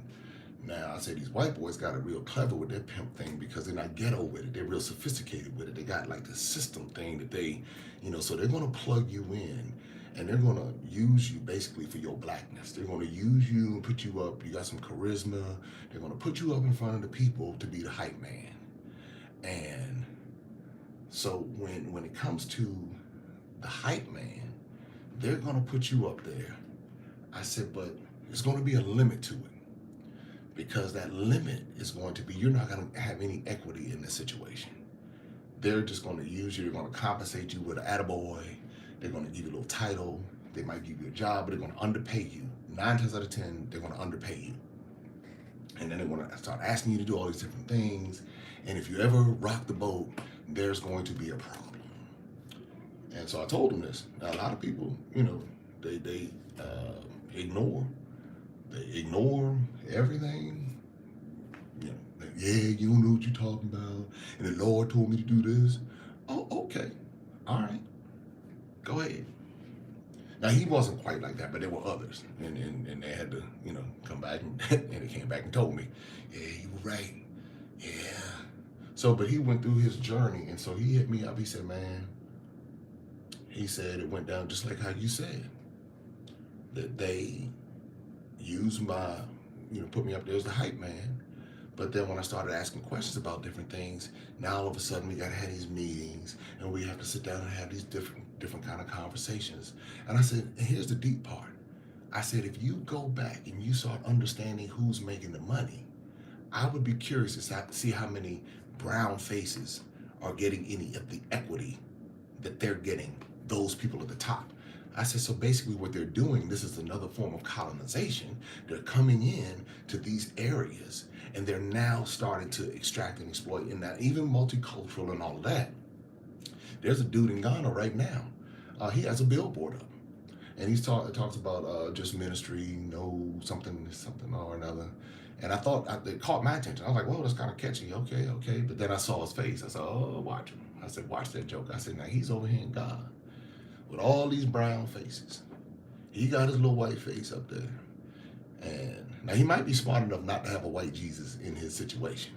Now, I said, these white boys got it real clever with their pimp thing because they're not ghetto with it. They're real sophisticated with it. They got like the system thing that they, so they're going to plug you in and they're going to use you basically for your blackness. They're going to use you and put you up. You got some charisma. They're going to put you up in front of the people to be the hype man. And so when it comes to the hype man, they're going to put you up there. I said, but there's going to be a limit to it. Because that limit is going to be, you're not going to have any equity in this situation. They're just going to use you. They're going to compensate you with an attaboy. They're going to give you a little title. They might give you a job, but they're going to underpay you. 9 times out of 10, they're going to underpay you. And then they're going to start asking you to do all these different things. And if you ever rock the boat, there's going to be a problem. And so I told them this. Now, a lot of people, they ignore. They ignore everything. Yeah, you don't know what you're talking about. And the Lord told me to do this. Oh, okay. All right. Go ahead. Now, he wasn't quite like that, but there were others. And they had to, come back and they came back and told me, yeah, you were right. Yeah. So, but he went through his journey. And so he hit me up. He said, man, it went down just like how you said. That they used my, put me up there as the hype man. But then when I started asking questions about different things, now all of a sudden we got to have these meetings and we have to sit down and have these different kind of conversations. And I said, and here's the deep part. I said, if you go back and you start understanding who's making the money, I would be curious to see how many brown faces are getting any of the equity that they're getting, those people at the top. I said, so basically what they're doing, this is another form of colonization. They're coming in to these areas and they're now starting to extract and exploit in that, even multicultural and all of that. There's a dude in Ghana right now. He has a billboard up and he talks about just ministry, something or another. And I thought it caught my attention. I was like, well, that's kind of catchy. Okay. But then I saw his face. I said, oh, watch him. I said, watch that joke. I said, now he's over here in Ghana with all these brown faces. He got his little white face up there. And now he might be smart enough not to have a white Jesus in his situation.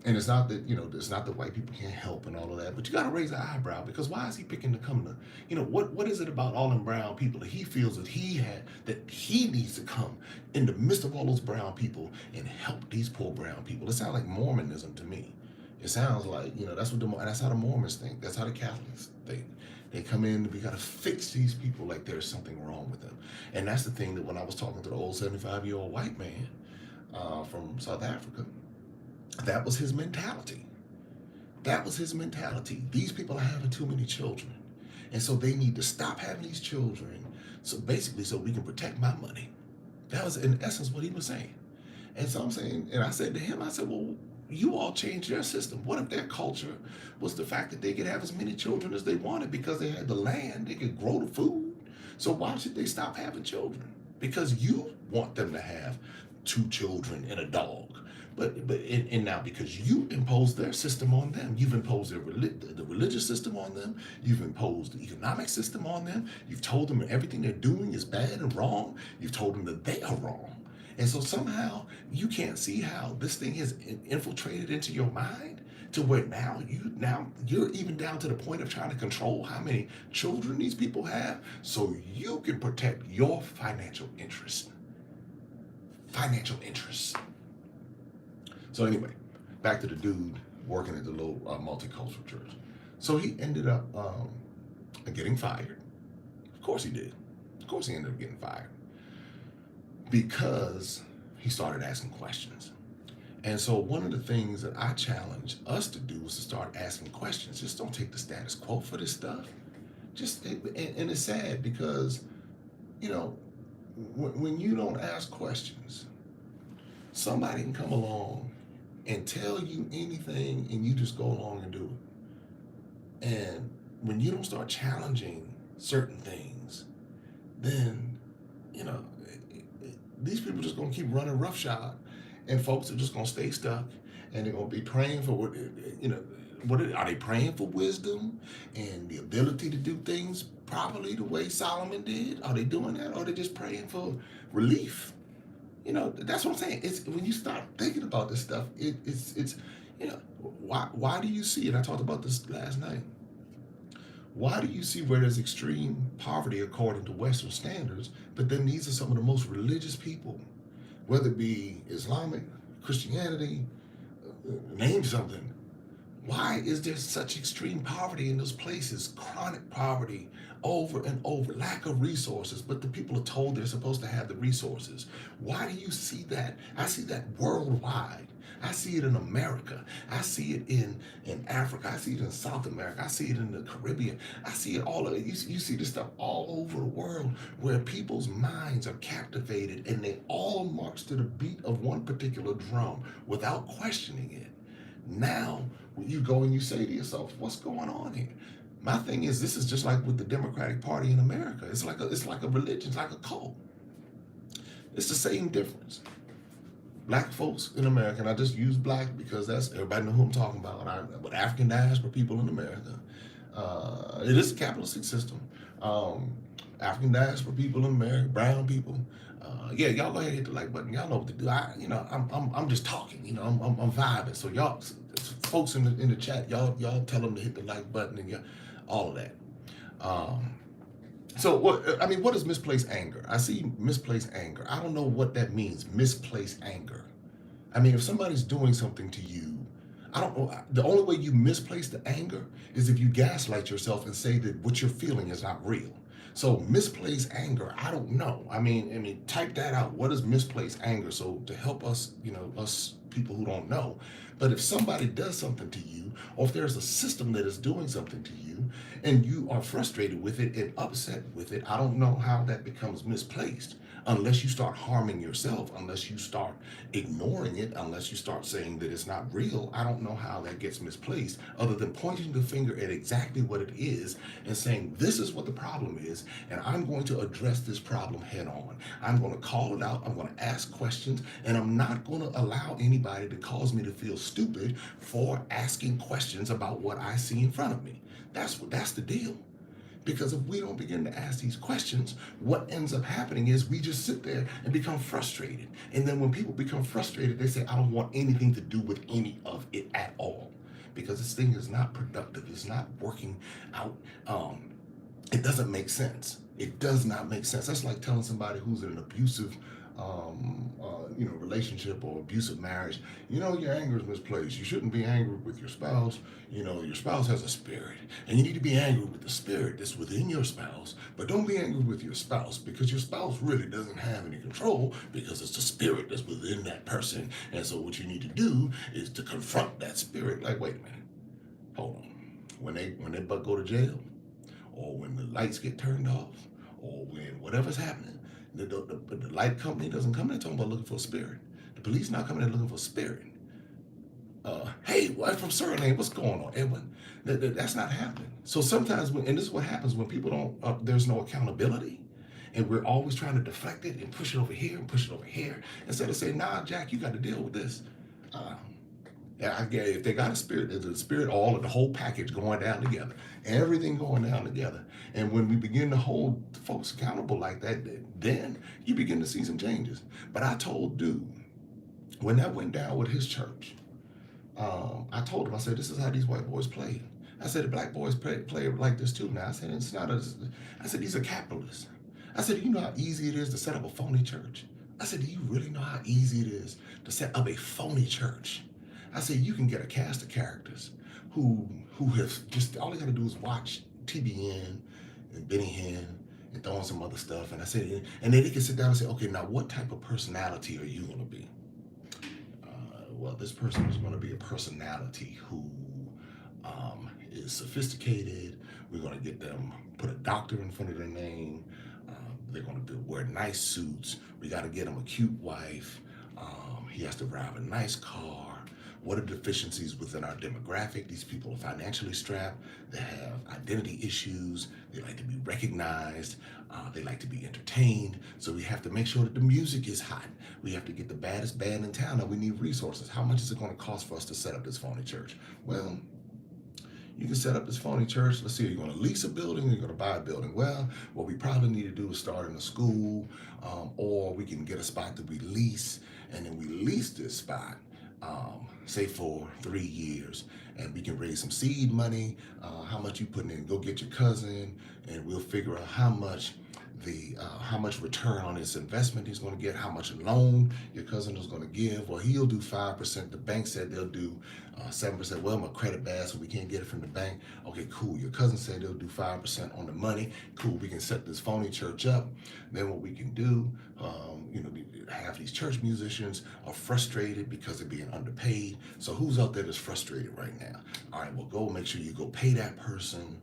And it's not that, it's not that white people can't help and all of that, but you got to raise an eyebrow because why is he picking to come to, what is it about all them brown people that he feels that he needs to come in the midst of all those brown people and help these poor brown people? It sounds like Mormonism to me. It sounds like, that's how the Mormons think. That's how the Catholics think. They come in, we got to fix these people like there's something wrong with them. And that's the thing that when I was talking to the old 75-year-old white man from South Africa, that was his mentality. These people are having too many children. And so they need to stop having these children. So basically, so we can protect my money. That was in essence what he was saying. And so I'm saying, and I said to him, I said, well, you all changed their system. What if their culture was the fact that they could have as many children as they wanted because they had the land, they could grow the food? So why should they stop having children? Because you want them to have 2 children and a dog. But now because you imposed their system on them, you've imposed the religious system on them, you've imposed the economic system on them, you've told them that everything they're doing is bad and wrong, you've told them that they are wrong. And so somehow you can't see how this thing has infiltrated into your mind to where now you're even down to the point of trying to control how many children these people have so you can protect your financial interests. financial interests. So anyway, back to the dude working at the little multicultural church. So he ended up getting fired. Of course he did. Of course he ended up getting fired because he started asking questions. And so one of the things that I challenge us to do is to start asking questions. Just don't take the status quo for this stuff. And it's sad because, you know, when you don't ask questions, somebody can come along and tell you anything and you just go along and do it. And when you don't start challenging certain things, then, you know, these people are just going to keep running roughshod, and folks are just going to stay stuck, and they're going to be praying for what, you know, are they praying for wisdom and the ability to do things properly the way Solomon did? Are they doing that? Or are they just praying for relief? You know, that's what I'm saying. It's when you start thinking about this stuff, it's you know, why do you see it? I talked about this last night. Why do you see where there's extreme poverty according to Western standards, but then these are some of the most religious people, whether it be Islamic, Christianity, name something. Why is there such extreme poverty in those places? Chronic poverty over and over, lack of resources, but the people are told they're supposed to have the resources. Why do you see that? I see that worldwide. I see it in America. I see it in Africa. I see it in South America. I see it in the Caribbean. I see it all over. You see this stuff all over the world where people's minds are captivated and they all march to the beat of one particular drum without questioning it. Now, when you go and you say to yourself, what's going on here? My thing is, this is just like with the Democratic Party in America. It's like a religion, it's like a cult. It's the same difference. Black folks in America, and I just use black because that's everybody know who I'm talking about. With African diaspora people in America, it is a capitalistic system. African diaspora people in America, brown people. Yeah, y'all go ahead and hit the like button. Y'all know what to do. I'm just talking. You know, I'm vibing. So y'all, folks in the chat, y'all tell them to hit the like button and all of that. So what is misplaced anger? I see misplaced anger. I don't know what that means. Misplaced anger. I mean, if somebody's doing something to you, I don't know. The only way you misplace the anger is if you gaslight yourself and say that what you're feeling is not real. So misplaced anger, I don't know. I mean, type that out. What is misplaced anger? So to help us, us people who don't know. But if somebody does something to you, or if there's a system that is doing something to you, and you are frustrated with it and upset with it, I don't know how that becomes misplaced. Unless you start harming yourself, unless you start ignoring it, unless you start saying that it's not real, I don't know how that gets misplaced, other than pointing the finger at exactly what it is and saying, this is what the problem is, and I'm going to address this problem head on. I'm going to call it out, I'm going to ask questions, and I'm not going to allow anybody to cause me to feel stupid for asking questions about what I see in front of me. That's the deal. Because if we don't begin to ask these questions, what ends up happening is we just sit there and become frustrated. And then when people become frustrated, they say, I don't want anything to do with any of it at all. Because this thing is not productive. It's not working out. It doesn't make sense. It does not make sense. That's like telling somebody who's in an abusive relationship or abusive marriage, your anger is misplaced. You shouldn't be angry with your spouse. Your spouse has a spirit, and you need to be angry with the spirit that's within your spouse, but don't be angry with your spouse because your spouse really doesn't have any control because it's the spirit that's within that person. And so what you need to do is to confront that spirit. Like, wait a minute, hold on. When they go to jail, or when the lights get turned off, or when whatever's happening, the light company doesn't come in talking about looking for a spirit. The police not coming in looking for a spirit. Hey, what from Suriname? What's going on, Edwin? That's not happening. So sometimes, and this is what happens when people don't, there's no accountability, and we're always trying to deflect it and push it over here and push it over here instead of saying, nah, Jack, you got to deal with this. I get if they got a spirit, there's a spirit, all of the whole package going down together, everything going down together. And when we begin to hold folks accountable like that, then you begin to see some changes. But I told dude, when that went down with his church, I told him, I said, this is how these white boys play. I said, the black boys play like this too now. I said, these are capitalists. I said, you know how easy it is to set up a phony church? I said, do you really know how easy it is to set up a phony church? I said, you can get a cast of characters who have just, all they got to do is watch TBN and Benny Hinn and throwing some other stuff. And I said, and then they can sit down and say, okay, now what type of personality are you going to be? Well, this person is going to be a personality who is sophisticated. We're going to get them, put a doctor in front of their name. They're going to wear nice suits. We got to get him a cute wife. He has to drive a nice car. What are deficiencies within our demographic? These people are financially strapped. They have identity issues. They like to be recognized. They like to be entertained. So we have to make sure that the music is hot. We have to get the baddest band in town, and we need resources. How much is it going to cost for us to set up this phony church? Well, you can set up this phony church. Let's see, are you going to lease a building or are you going to buy a building? Well, what we probably need to do is start in a school, or we can get a spot that we lease, and then we lease this spot, say for 3 years, and we can raise some seed money. How much you putting in? Go get your cousin, and we'll figure out how much return on his investment he's going to get, how much loan your cousin is going to give. Well, he'll do 5%. The bank said they'll do 7%. Well, my credit bad, so we can't get it from the bank. Okay, cool. Your cousin said they'll do 5% on the money. Cool. We can set this phony church up. Then what we can do, half these church musicians are frustrated because they're being underpaid. So who's out there that's frustrated right now? All right, well, go make sure you go pay that person.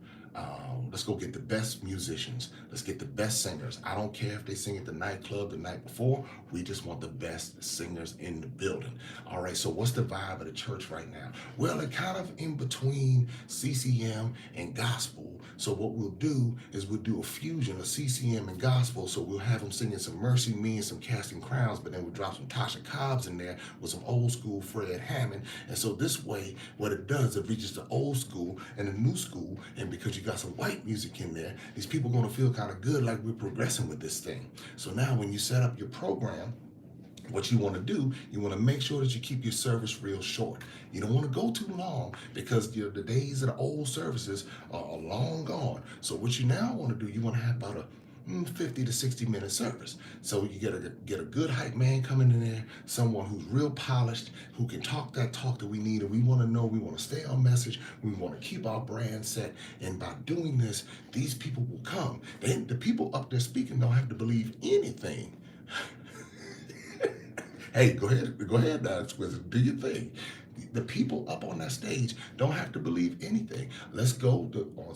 Let's go get the best musicians. Let's get the best singers. I don't care if they sing at the nightclub the night before. We just want the best singers in the building. All right, so what's the vibe of the church right now? Well, it's kind of in between CCM and gospel. So what we'll do is we'll do a fusion of CCM and gospel. So we'll have them singing some Mercy Me and some Casting Crowns, but then we'll drop some Tasha Cobbs in there with some old school Fred Hammond. And so this way, what it does, it reaches the old school and the new school. And because you got some white music in there, these people are going to feel kind of good, like we're progressing with this thing. So now when you set up your program, what you want to do, you want to make sure that you keep your service real short. You don't want to go too long, because the days of the old services are long gone. So what you now want to do, you want to have about a 50 to 60 minute service. So you get a good hype man coming in there, someone who's real polished, who can talk that talk that we need, and we want to know, we want to stay on message, we want to keep our brand set. And by doing this, these people will come. The people up there speaking don't have to believe anything. Hey, go ahead now, Exquisite, do your thing. The people up on that stage don't have to believe anything. Let's go on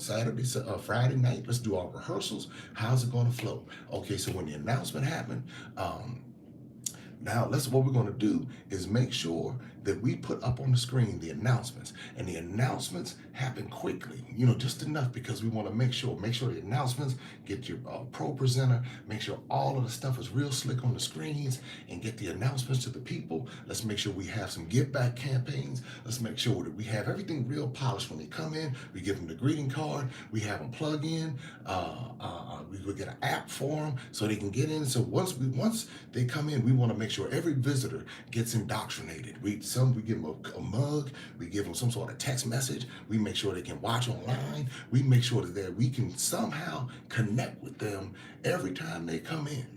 Friday night, let's do our rehearsals. How's it going to flow? Okay, so when the announcement happened, now what we're going to do is make sure that we put up on the screen the announcements, and the announcements happen quickly, just enough, because we want to make sure the announcements get your pro presenter, make sure all of the stuff is real slick on the screens, and get the announcements to the people. Let's make sure we have some give back campaigns. Let's make sure that we have everything real polished when they come in. We give them the greeting card, we have them plug in, we will get an app for them so they can get in. So once they come in, we want to make sure every visitor gets indoctrinated. We give them a mug, we give them some sort of text message, we make sure they can watch online, we make sure that we can somehow connect with them every time they come in.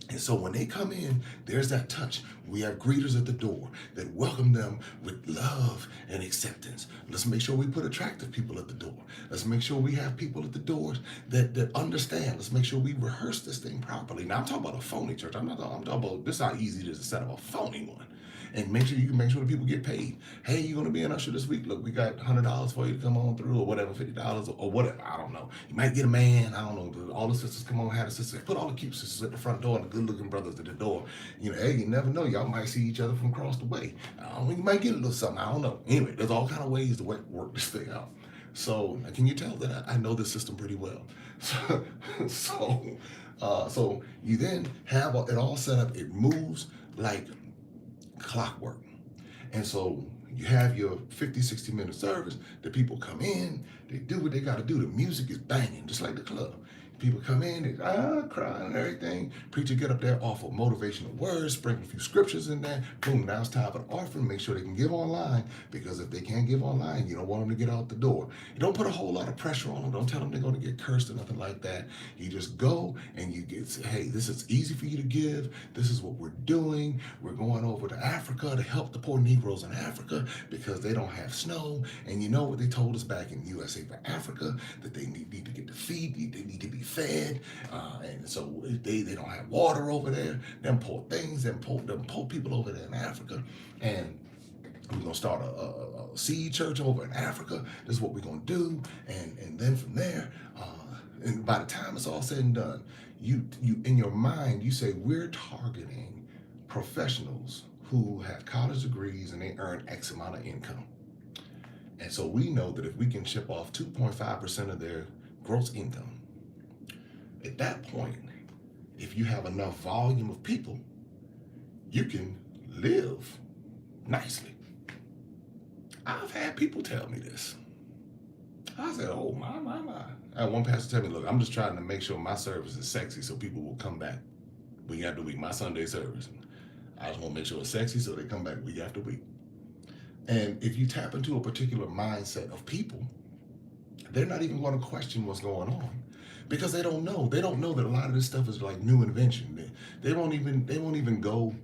And so when they come in, there's that touch. We have greeters at the door that welcome them with love and acceptance. Let's make sure we put attractive people at the door. Let's make sure we have people at the doors that understand. Let's make sure we rehearse this thing properly. Now, I'm talking about a phony church. I'm talking about this, how easy it is to set up a phony one. And make sure the people get paid. Hey, you're going to be an usher this week. Look, we got $100 for you to come on through, or whatever, $50 or whatever. I don't know. You might get a man. I don't know. All the sisters come on, have the sisters. Put all the cute sisters at the front door and the good-looking brothers at the door. Hey, you never know. Y'all might see each other from across the way. You might get a little something. I don't know. Anyway, there's all kind of ways to work this thing out. So can you tell that I know this system pretty well? So you then have it all set up. It moves like clockwork. And so you have your 50, 60 minute service. The people come in, they do what they got to do. The music is banging, just like the club. People come in, they crying and everything. Preacher get up there, offer motivational words, sprinkle a few scriptures in there. Boom, now it's time for the offering. Make sure they can give online, because if they can't give online, you don't want them to get out the door. You don't put a whole lot of pressure on them. Don't tell them they're going to get cursed or nothing like that. You just go and you say, hey, this is easy for you to give. This is what we're doing. We're going over to Africa to help the poor Negroes in Africa because they don't have snow. And you know what they told us back in USA for Africa, that they need to get the feed, they need to be fed, and so they don't have water over there. Them poor things, them poor people over there in Africa, and we're gonna start a seed church over in Africa. This is what we're gonna do, and then from there, and by the time it's all said and done, you in your mind you say we're targeting professionals who have college degrees and they earn X amount of income. And so we know that if we can chip off 2.5% of their gross income, at that point, if you have enough volume of people, you can live nicely. I've had people tell me this. I said, oh, my. I had one pastor tell me, look, I'm just trying to make sure my service is sexy so people will come back week after week, my Sunday service. I just want to make sure it's sexy so they come back week after week. And if you tap into a particular mindset of people, they're not even going to question what's going on, because they don't know. They don't know that a lot of this stuff is like new invention. They won't even go.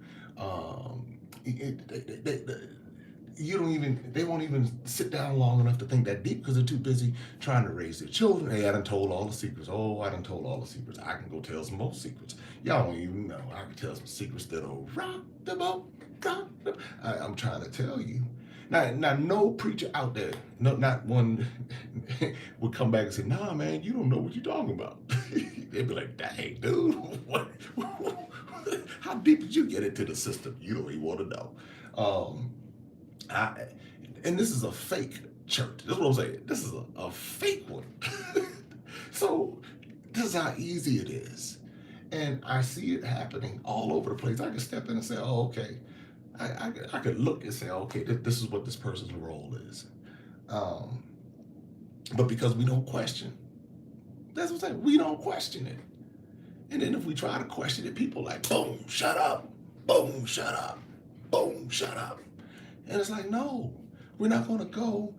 They won't even sit down long enough to think that deep, because they're too busy trying to raise their children. Hey, I done told all the secrets. Oh, I done told all the secrets. I can go tell some more secrets. Y'all don't even know. I can tell some secrets that'll rock the boat. I'm trying to tell you. Now, no preacher out there, not one, would come back and say, nah, man, you don't know what you're talking about. They'd be like, dang, dude, what? How deep did you get into the system? You don't even want to know. And this is a fake church. That's what I'm saying. This is a fake one. So this is how easy it is. And I see it happening all over the place. I can step in and say, oh, okay. I could look and say, okay, this is what this person's role is. But because we don't question, that's what I'm saying, we don't question it. And then if we try to question it, people like, boom, shut up, boom, shut up, boom, shut up. And it's like, no, we're not going to go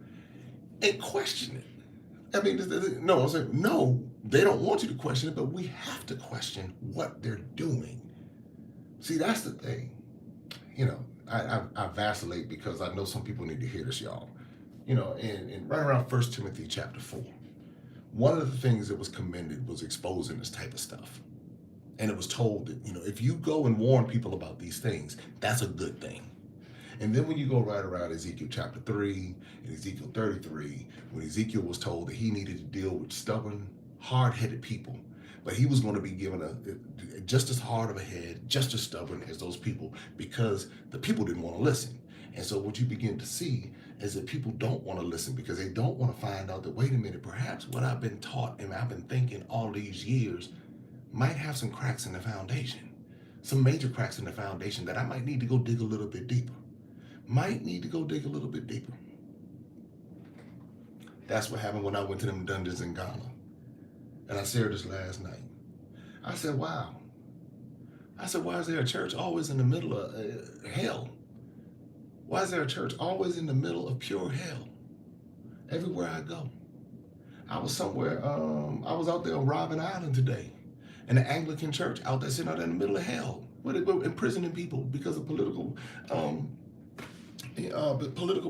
and question it. I mean, no, I'm saying, no, they don't want you to question it, but we have to question what they're doing. See, that's the thing. You know, I vacillate because I know some people need to hear this, y'all. You know, and right around 1 Timothy chapter 4, one of the things that was commended was exposing this type of stuff. And it was told that, you know, if you go and warn people about these things, that's a good thing. And then when you go right around Ezekiel chapter 3 and Ezekiel 33, when Ezekiel was told that he needed to deal with stubborn, hard-headed people, but he was going to be given a just as hard of a head, just as stubborn as those people, because the people didn't want to listen. And so what you begin to see is that people don't want to listen because they don't want to find out that, wait a minute, perhaps what I've been taught and I've been thinking all these years might have some cracks in the foundation, some major cracks in the foundation that I might need to go dig a little bit deeper. That's what happened when I went to them dungeons in Ghana. And I shared this last night. I said, wow. I said, why is there a church always in the middle of hell? Why is there a church always in the middle of pure hell? Everywhere I go. I was somewhere, I was out there on Robben Island today. And the Anglican church out there sitting out there in the middle of hell, where they were imprisoning people because of political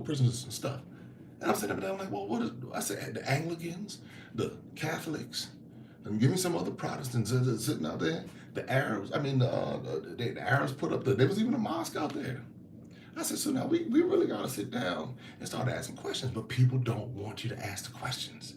prisoners and stuff. And I'm sitting there, I'm like, well, what is, I said, the Anglicans, the Catholics, and give me some other Protestants sitting out there. The Arabs, the Arabs put up there was even a mosque out there. I said, so now we really got to sit down and start asking questions, but people don't want you to ask the questions.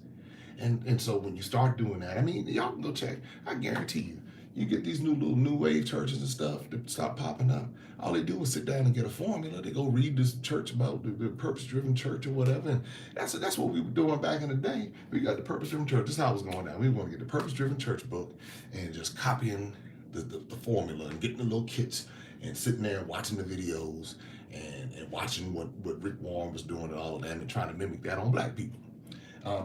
And so when you start doing that, I mean, y'all can go check. I guarantee you, you get these new wave churches and stuff that stop popping up. All they do is sit down and get a formula. They go read this church about the purpose-driven church or whatever. And that's what we were doing back in the day. We got the purpose-driven church. This is how it was going down. We were going to get the purpose-driven church book and just copying the formula and getting the little kits and sitting there and watching the videos and watching what Rick Warren was doing and all of that and trying to mimic that on black people.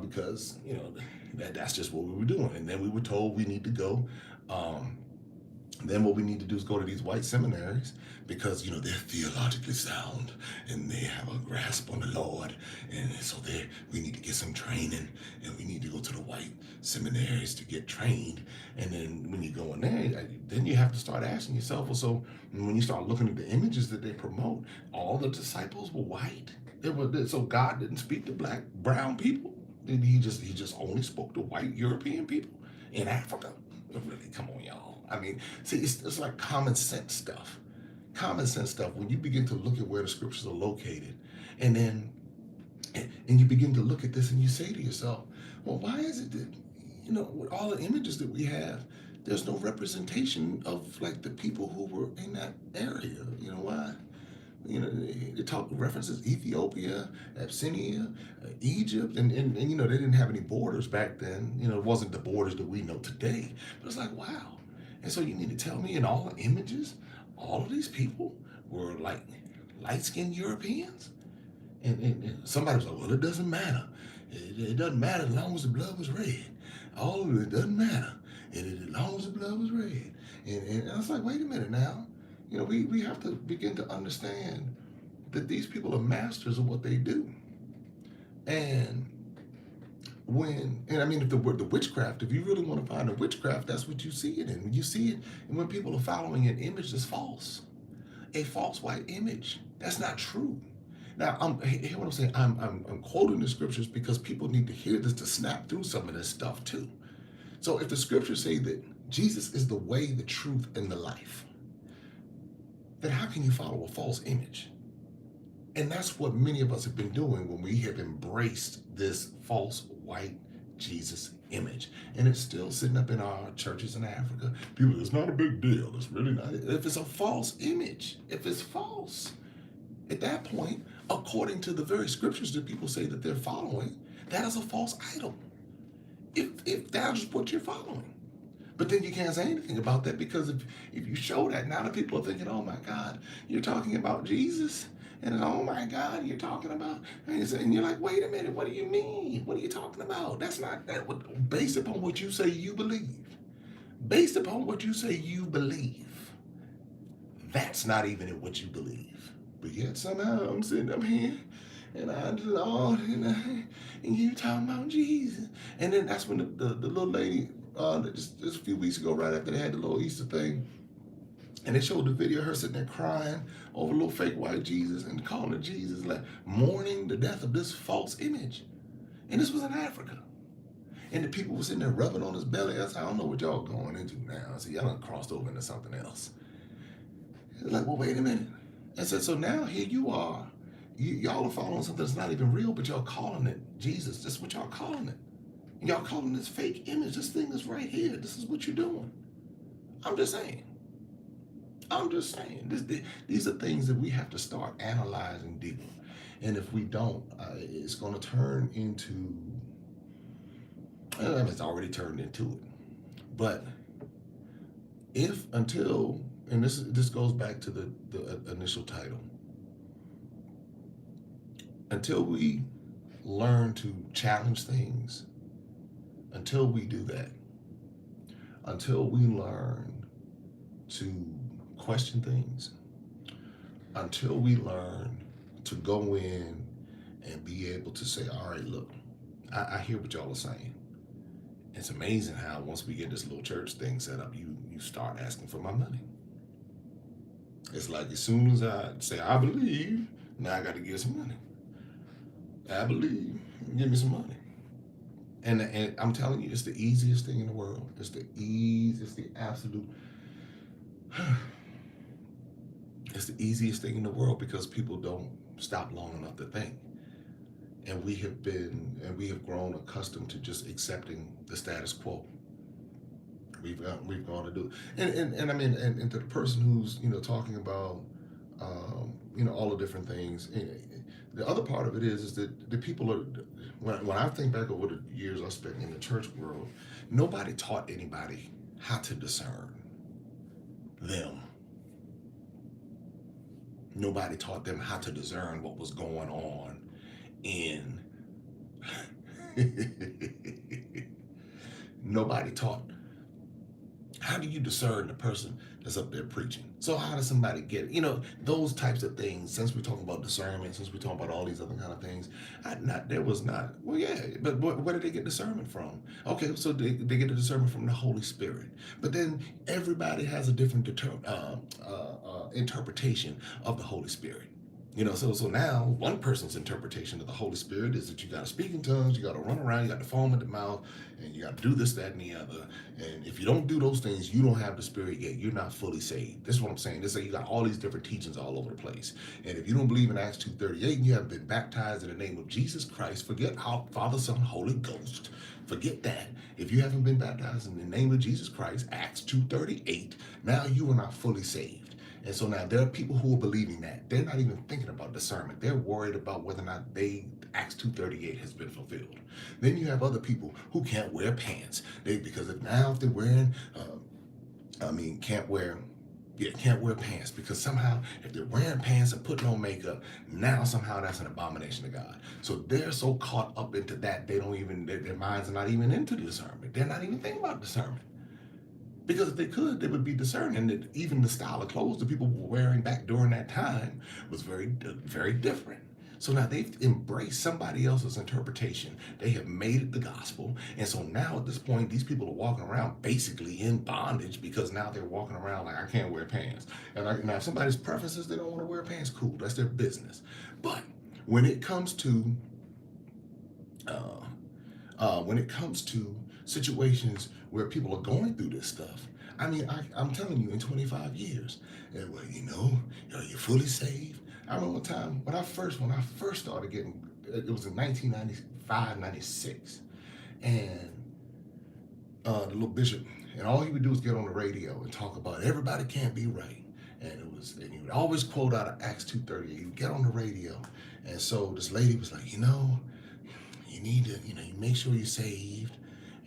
Because, you know, That's just what we were doing. And then we were told we need to go. Um, then what we need to do is go to these white seminaries because they're theologically sound and they have a grasp on the Lord, and so we need to get some training, and we need to go to the white seminaries to get trained. And then when you go in there, then you have to start asking yourself, well, so when you start looking at the images that they promote, all the disciples were white. So God didn't speak to black, brown people. He just only spoke to white European people in Africa. Really, come on, y'all. I mean, see, it's like common sense stuff. Common sense stuff. When you begin to look at where the scriptures are located, and then and you begin to look at this, and you say to yourself, well, why is it that with all the images that we have, there's no representation of like the people who were in that area? Why? They talk references Ethiopia, Abyssinia, Egypt, and they didn't have any borders back then. It wasn't the borders that we know today. But it's like, wow. And so you need to tell me in all the images, all of these people were like light-skinned Europeans? And somebody was like, well, it doesn't matter. It doesn't matter as long as the blood was red. All of it doesn't matter. As long as the blood was red. And I was like, wait a minute now. We have to begin to understand that these people are masters of what they do. And I mean, if the witchcraft, if you really want to find a witchcraft, that's what you see it in. When you see it, and when people are following an image that's false, a false white image, that's not true. Now, hear what I'm saying. I'm quoting the scriptures because people need to hear this to snap through some of this stuff too. So if the scriptures say that Jesus is the way, the truth, and the life, then how can you follow a false image? And that's what many of us have been doing when we have embraced this false white Jesus image. And it's still sitting up in our churches in Africa. People, it's not a big deal. It's really not. If it's a false image, if it's false, at that point, according to the very scriptures that people say that they're following, that is a false idol. If that's what you're following. But then you can't say anything about that because if you show that, now the people are thinking, oh my God, you're talking about Jesus? And oh my God, you're talking about, and you're like, wait a minute, what do you mean? What are you talking about? That's not that. Based upon what you say you believe. Based upon what you say you believe. That's not even what you believe. But yet somehow I'm sitting up here and Lord, and you talking about Jesus. And then that's when the little lady, just a few weeks ago, right after they had the little Easter thing, and they showed the video of her sitting there crying over a little fake white Jesus and calling it Jesus, like mourning the death of this false image. And this was in Africa. And the people were sitting there rubbing on his belly. I said, I don't know what y'all going into now. I said, y'all done crossed over into something else. It's like, well, wait a minute. I said, so now here you are. Y'all are following something that's not even real, but y'all calling it Jesus. That's what y'all calling it. And y'all calling this fake image. This thing is right here. This is what you're doing. I'm just saying. These are things that we have to start analyzing deeper. And if we don't, it's going to turn into, it's already turned into it. But and this goes back to the initial title, until we learn to challenge things, until we do that, until we learn to question things, until we learn to go in and be able to say, all right, look, I hear what y'all are saying. It's amazing how once we get this little church thing set up, you start asking for my money. It's like as soon as I say, I believe, now I got to give some money. I believe, give me some money. And I'm telling you, it's the easiest thing in the world. It's the absolute, it's the easiest thing in the world because people don't stop long enough to think. And we have grown accustomed to just accepting the status quo. We've gone to do it. And I mean, and to the person who's, talking about, all the different things. The other part of it is that the people are, when I think back over the years I spent in the church world, nobody taught anybody how to discern them. Nobody taught them how to discern what was going on in Nobody taught. How do you discern the person that's up there preaching? So how does somebody get it? Those types of things. Since we're talking about discernment, since we're talking about all these other kind of things, there was not. Well, yeah, but where did they get discernment from? Okay, so they get the discernment from the Holy Spirit. But then everybody has a different interpretation of the Holy Spirit. So now one person's interpretation of the Holy Spirit is that you got to speak in tongues, you got to run around, you got to foam at the mouth, and you got to do this, that, and the other. And if you don't do those things, you don't have the Spirit yet. You're not fully saved. This is what I'm saying. This is, you got all these different teachings all over the place. And if you don't believe in Acts 2:38 and you haven't been baptized in the name of Jesus Christ, forget our Father, Son, Holy Ghost. Forget that. If you haven't been baptized in the name of Jesus Christ, Acts 2:38, now you are not fully saved. And so now there are people who are believing that. They're not even thinking about discernment. They're worried about whether or not Acts 2:38 has been fulfilled. Then you have other people who can't wear pants. Because if they're wearing, can't wear pants, because somehow if they're wearing pants and putting on makeup, now somehow that's an abomination to God. So they're so caught up into that, they don't even, their minds are not even into discernment. They're not even thinking about discernment. Because if they could, they would be discerning that even the style of clothes that people were wearing back during that time was very, very different. So now they've embraced somebody else's interpretation. They have made it the gospel. And so now at this point, these people are walking around basically in bondage, because now they're walking around like, I can't wear pants. And now if somebody's preferences, they don't want to wear pants, cool, that's their business. But when it comes to situations where people are going through this stuff, I'm telling you, in 25 years, are you fully saved? I remember one time when I first started getting, it was in 1995, 96, and the little bishop, and all he would do was get on the radio and talk about everybody can't be right. And he would always quote out of Acts 2:38. He would get on the radio, and so this lady was like, you need to, you make sure you're saved,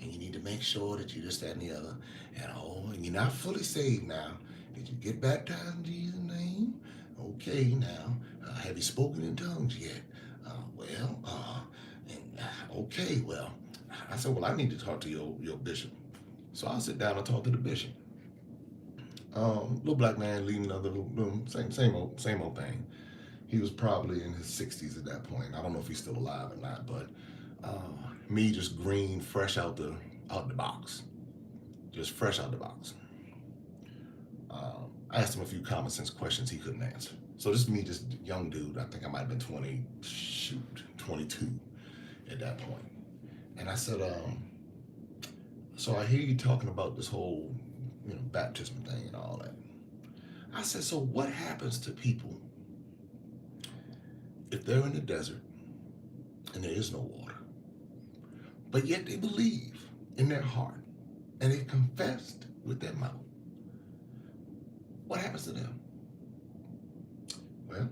and you need to make sure that you this, that, and the other. And you're not fully saved now. Did you get baptized in Jesus' name? Okay, now, have you spoken in tongues yet? Okay, well, I said, well, I need to talk to your bishop. So I'll sit down and talk to the bishop. Little black man leading another room, same old thing. He was probably in his 60s at that point. I don't know if he's still alive or not, but me just green, fresh out the box. Just fresh out the box. I asked him a few common sense questions he couldn't answer. So this is me, just young dude. I think I might have been 22 at that point. And I said, so I hear you talking about this whole, baptism thing and all that. I said, so what happens to people if they're in the desert and there is no water, but yet they believe in their heart and they confessed with their mouth? What happens to them? Well,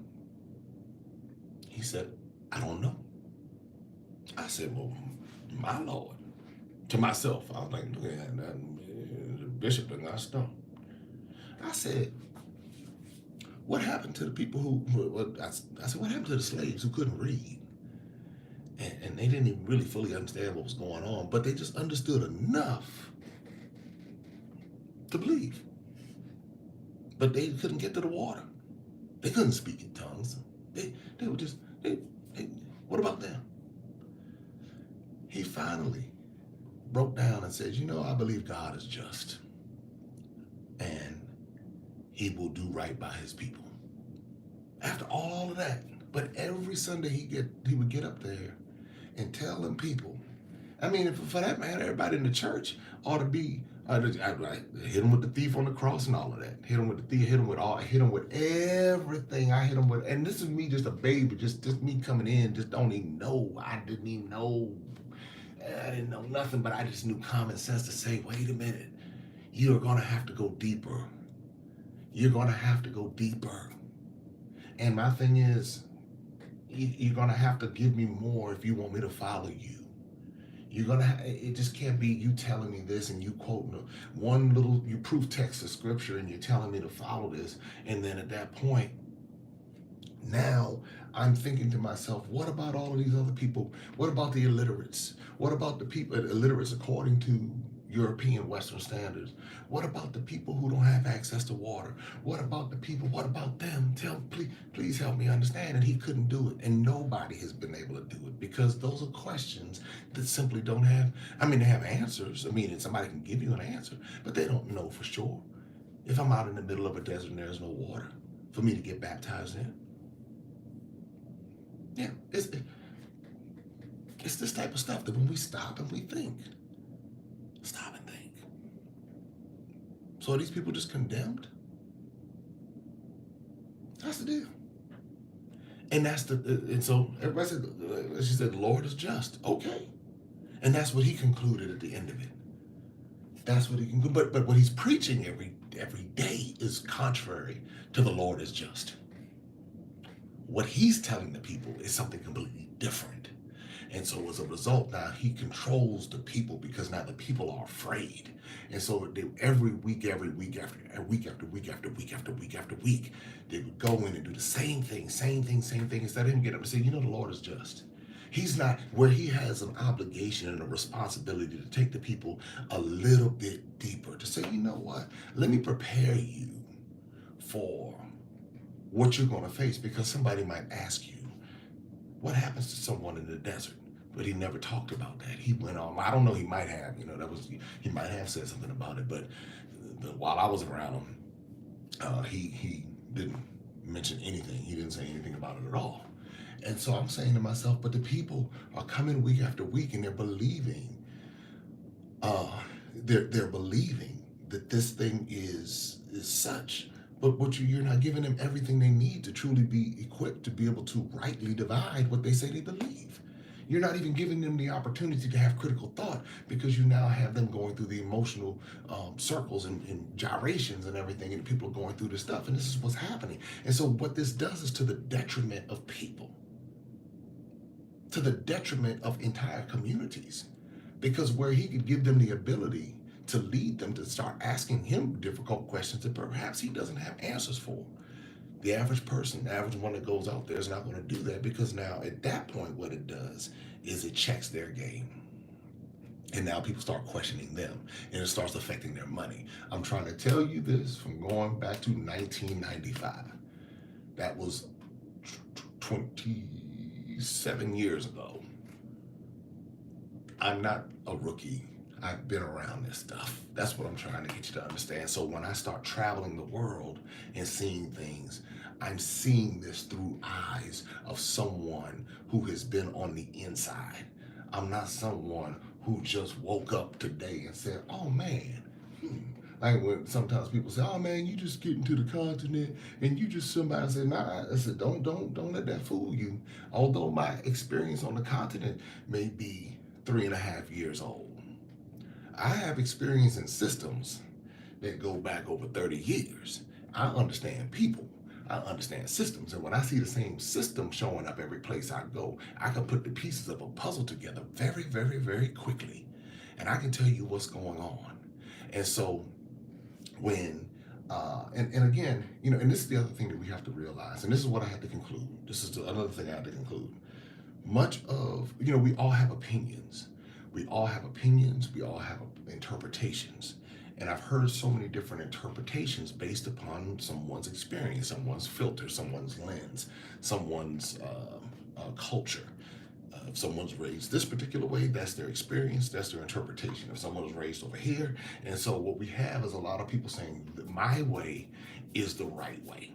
he said, I don't know. I said, well, my Lord. To myself, I was like, the bishop and I stumped. I said, what happened to the people I said, what happened to the slaves who couldn't read? And they didn't even really fully understand what was going on, but they just understood enough to believe. But they couldn't get to the water. They couldn't speak in tongues. They were just, what about them? He finally broke down and said, I believe God is just, and he will do right by his people. After all of that, but every Sunday he would get up there and tell them people. For that matter, everybody in the church ought to be. I hit him with the thief on the cross and all of that. Hit him with the thief. Hit him with everything. I hit him with, and this is me, just a baby, just me coming in, just don't even know. I didn't know nothing, but I just knew common sense to say, wait a minute, you're gonna have to go deeper. You're gonna have to go deeper. And my thing is, you're gonna have to give me more if you want me to follow you. It just can't be you telling me this and you quoting you proof text of scripture and you're telling me to follow this. And then at that point, now I'm thinking to myself, what about all of these other people? What about the illiterates? What about the people illiterates according to European Western standards? What about the people who don't have access to water? What about the people? What about them? Please help me understand. And he couldn't do it. And nobody has been able to do it because those are questions that simply don't have, I mean, they have answers. I mean, and somebody can give you an answer, but they don't know for sure. If I'm out in the middle of a desert and there's no water for me to get baptized in, yeah, it's this type of stuff that when we stop and we think, stop and think. So are these people just condemned? That's the deal. And and so everybody said, she said, the Lord is just. Okay. And that's what he concluded at the end of it. That's what he concluded. But what he's preaching every day is contrary to the Lord is just. What he's telling the people is something completely different. And so as a result, now he controls the people because now the people are afraid. And so every week after week after week after week after week, they would go in and do the same thing. Instead of him getting up and say, the Lord is just. He's not where he has an obligation and a responsibility to take the people a little bit deeper, to say, you know what, let me prepare you for what you're going to face, because somebody might ask you, what happens to someone in the desert? But he never talked about that. He went on. I don't know. He might have. He might have said something about it. But while I was around him, he didn't mention anything. He didn't say anything about it at all. And so I'm saying to myself, but the people are coming week after week, and they're believing. They're believing that this thing is such. But you're not giving them everything they need to truly be equipped to be able to rightly divide what they say they believe. You're not even giving them the opportunity to have critical thought, because you now have them going through the emotional circles and gyrations and everything, and people are going through this stuff, and this is what's happening. And so what this does is to the detriment of people, to the detriment of entire communities, because where he could give them the ability to lead them to start asking him difficult questions that perhaps he doesn't have answers for. The average person, the average one that goes out there is not going to do that, because now at that point what it does is it checks their game. And now people start questioning them, and it starts affecting their money. I'm trying to tell you this from going back to 1995. That was 27 years ago. I'm not a rookie. I've been around this stuff. That's what I'm trying to get you to understand. So when I start traveling the world and seeing things, I'm seeing this through eyes of someone who has been on the inside. I'm not someone who just woke up today and said, oh man, Like when sometimes people say, oh man, you just getting to the continent, and you just somebody said, nah. I said, don't let that fool you. Although my experience on the continent may be 3.5 years old, I have experience in systems that go back over 30 years. I understand people. I understand systems. And when I see the same system showing up every place I go, I can put the pieces of a puzzle together very, very, very quickly. And I can tell you what's going on. And so when, and again, and this is the other thing that we have to realize, and this is what I have to conclude. This is another thing I have to conclude. Much of, we all have opinions. We all have opinions. We all have interpretations. And I've heard so many different interpretations based upon someone's experience, someone's filter, someone's lens, someone's culture. If someone's raised this particular way, that's their experience, that's their interpretation. If someone was raised over here, and so what we have is a lot of people saying that my way is the right way,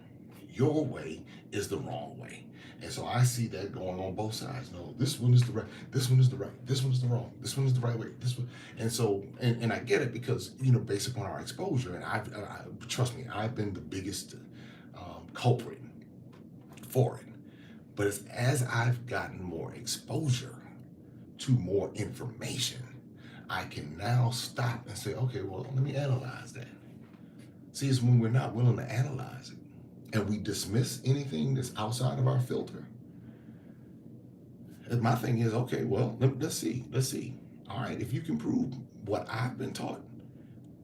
your way is the wrong way. And so I see that going on both sides. No, this one is the right, this one is the right, this one is the wrong, this one is the right way, this one. And so, and I get it because, based upon our exposure, and I trust me, I've been the biggest culprit for it. But it's as I've gotten more exposure to more information, I can now stop and say, okay, well, let me analyze that. See, it's when we're not willing to analyze it and we dismiss anything that's outside of our filter. And my thing is, okay, well, let's see. All right, if you can prove what I've been taught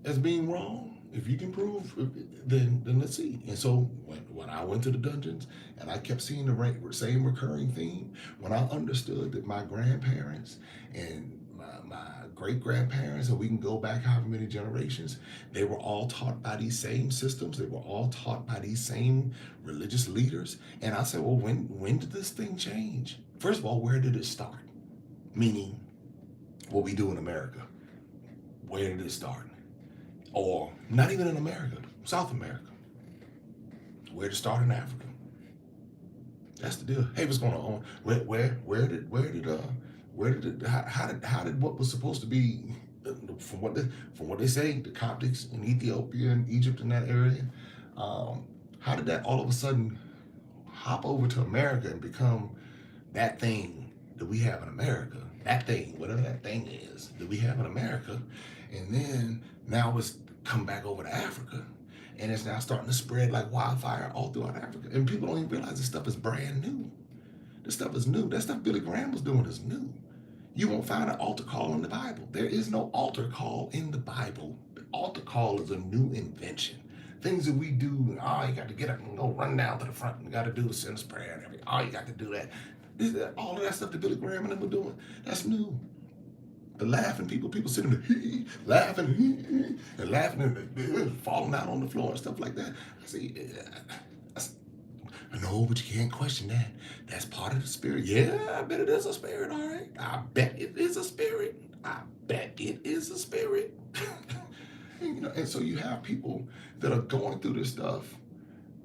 as being wrong, if you can prove, then let's see. And so when I went to the dungeons and I kept seeing the same recurring theme, when I understood that my grandparents and my great-grandparents, and we can go back however many generations, they were all taught by these same systems. They were all taught by these same religious leaders. And I said, well, when did this thing change? First of all, where did it start? Meaning, what we do in America. Where did it start? Or not even in America, South America. Where did it start in Africa? That's the deal. Hey, what's going on? How did what was supposed to be, from what they say, the Coptics in Ethiopia and Egypt in that area, how did that all of a sudden hop over to America and become that thing that we have in America? That thing, whatever that thing is that we have in America, and then now it's come back over to Africa. And it's now starting to spread like wildfire all throughout Africa. And people don't even realize this stuff is brand new. This stuff is new. That stuff Billy Graham was doing is new. You won't find an altar call in the Bible. There is no altar call in the Bible. The altar call is a new invention. Things that we do, you got to get up and go run down to the front. You got to do the sinner's prayer and everything. You got to do that. All of that stuff that Billy Graham and them were doing, that's new. The laughing people sitting there laughing and laughing and falling out on the floor and stuff like that. I say, no, but you can't question that. That's part of the spirit. Yeah, I bet it is a spirit, all right. I bet it is a spirit. I bet it is a spirit. And so you have people that are going through this stuff,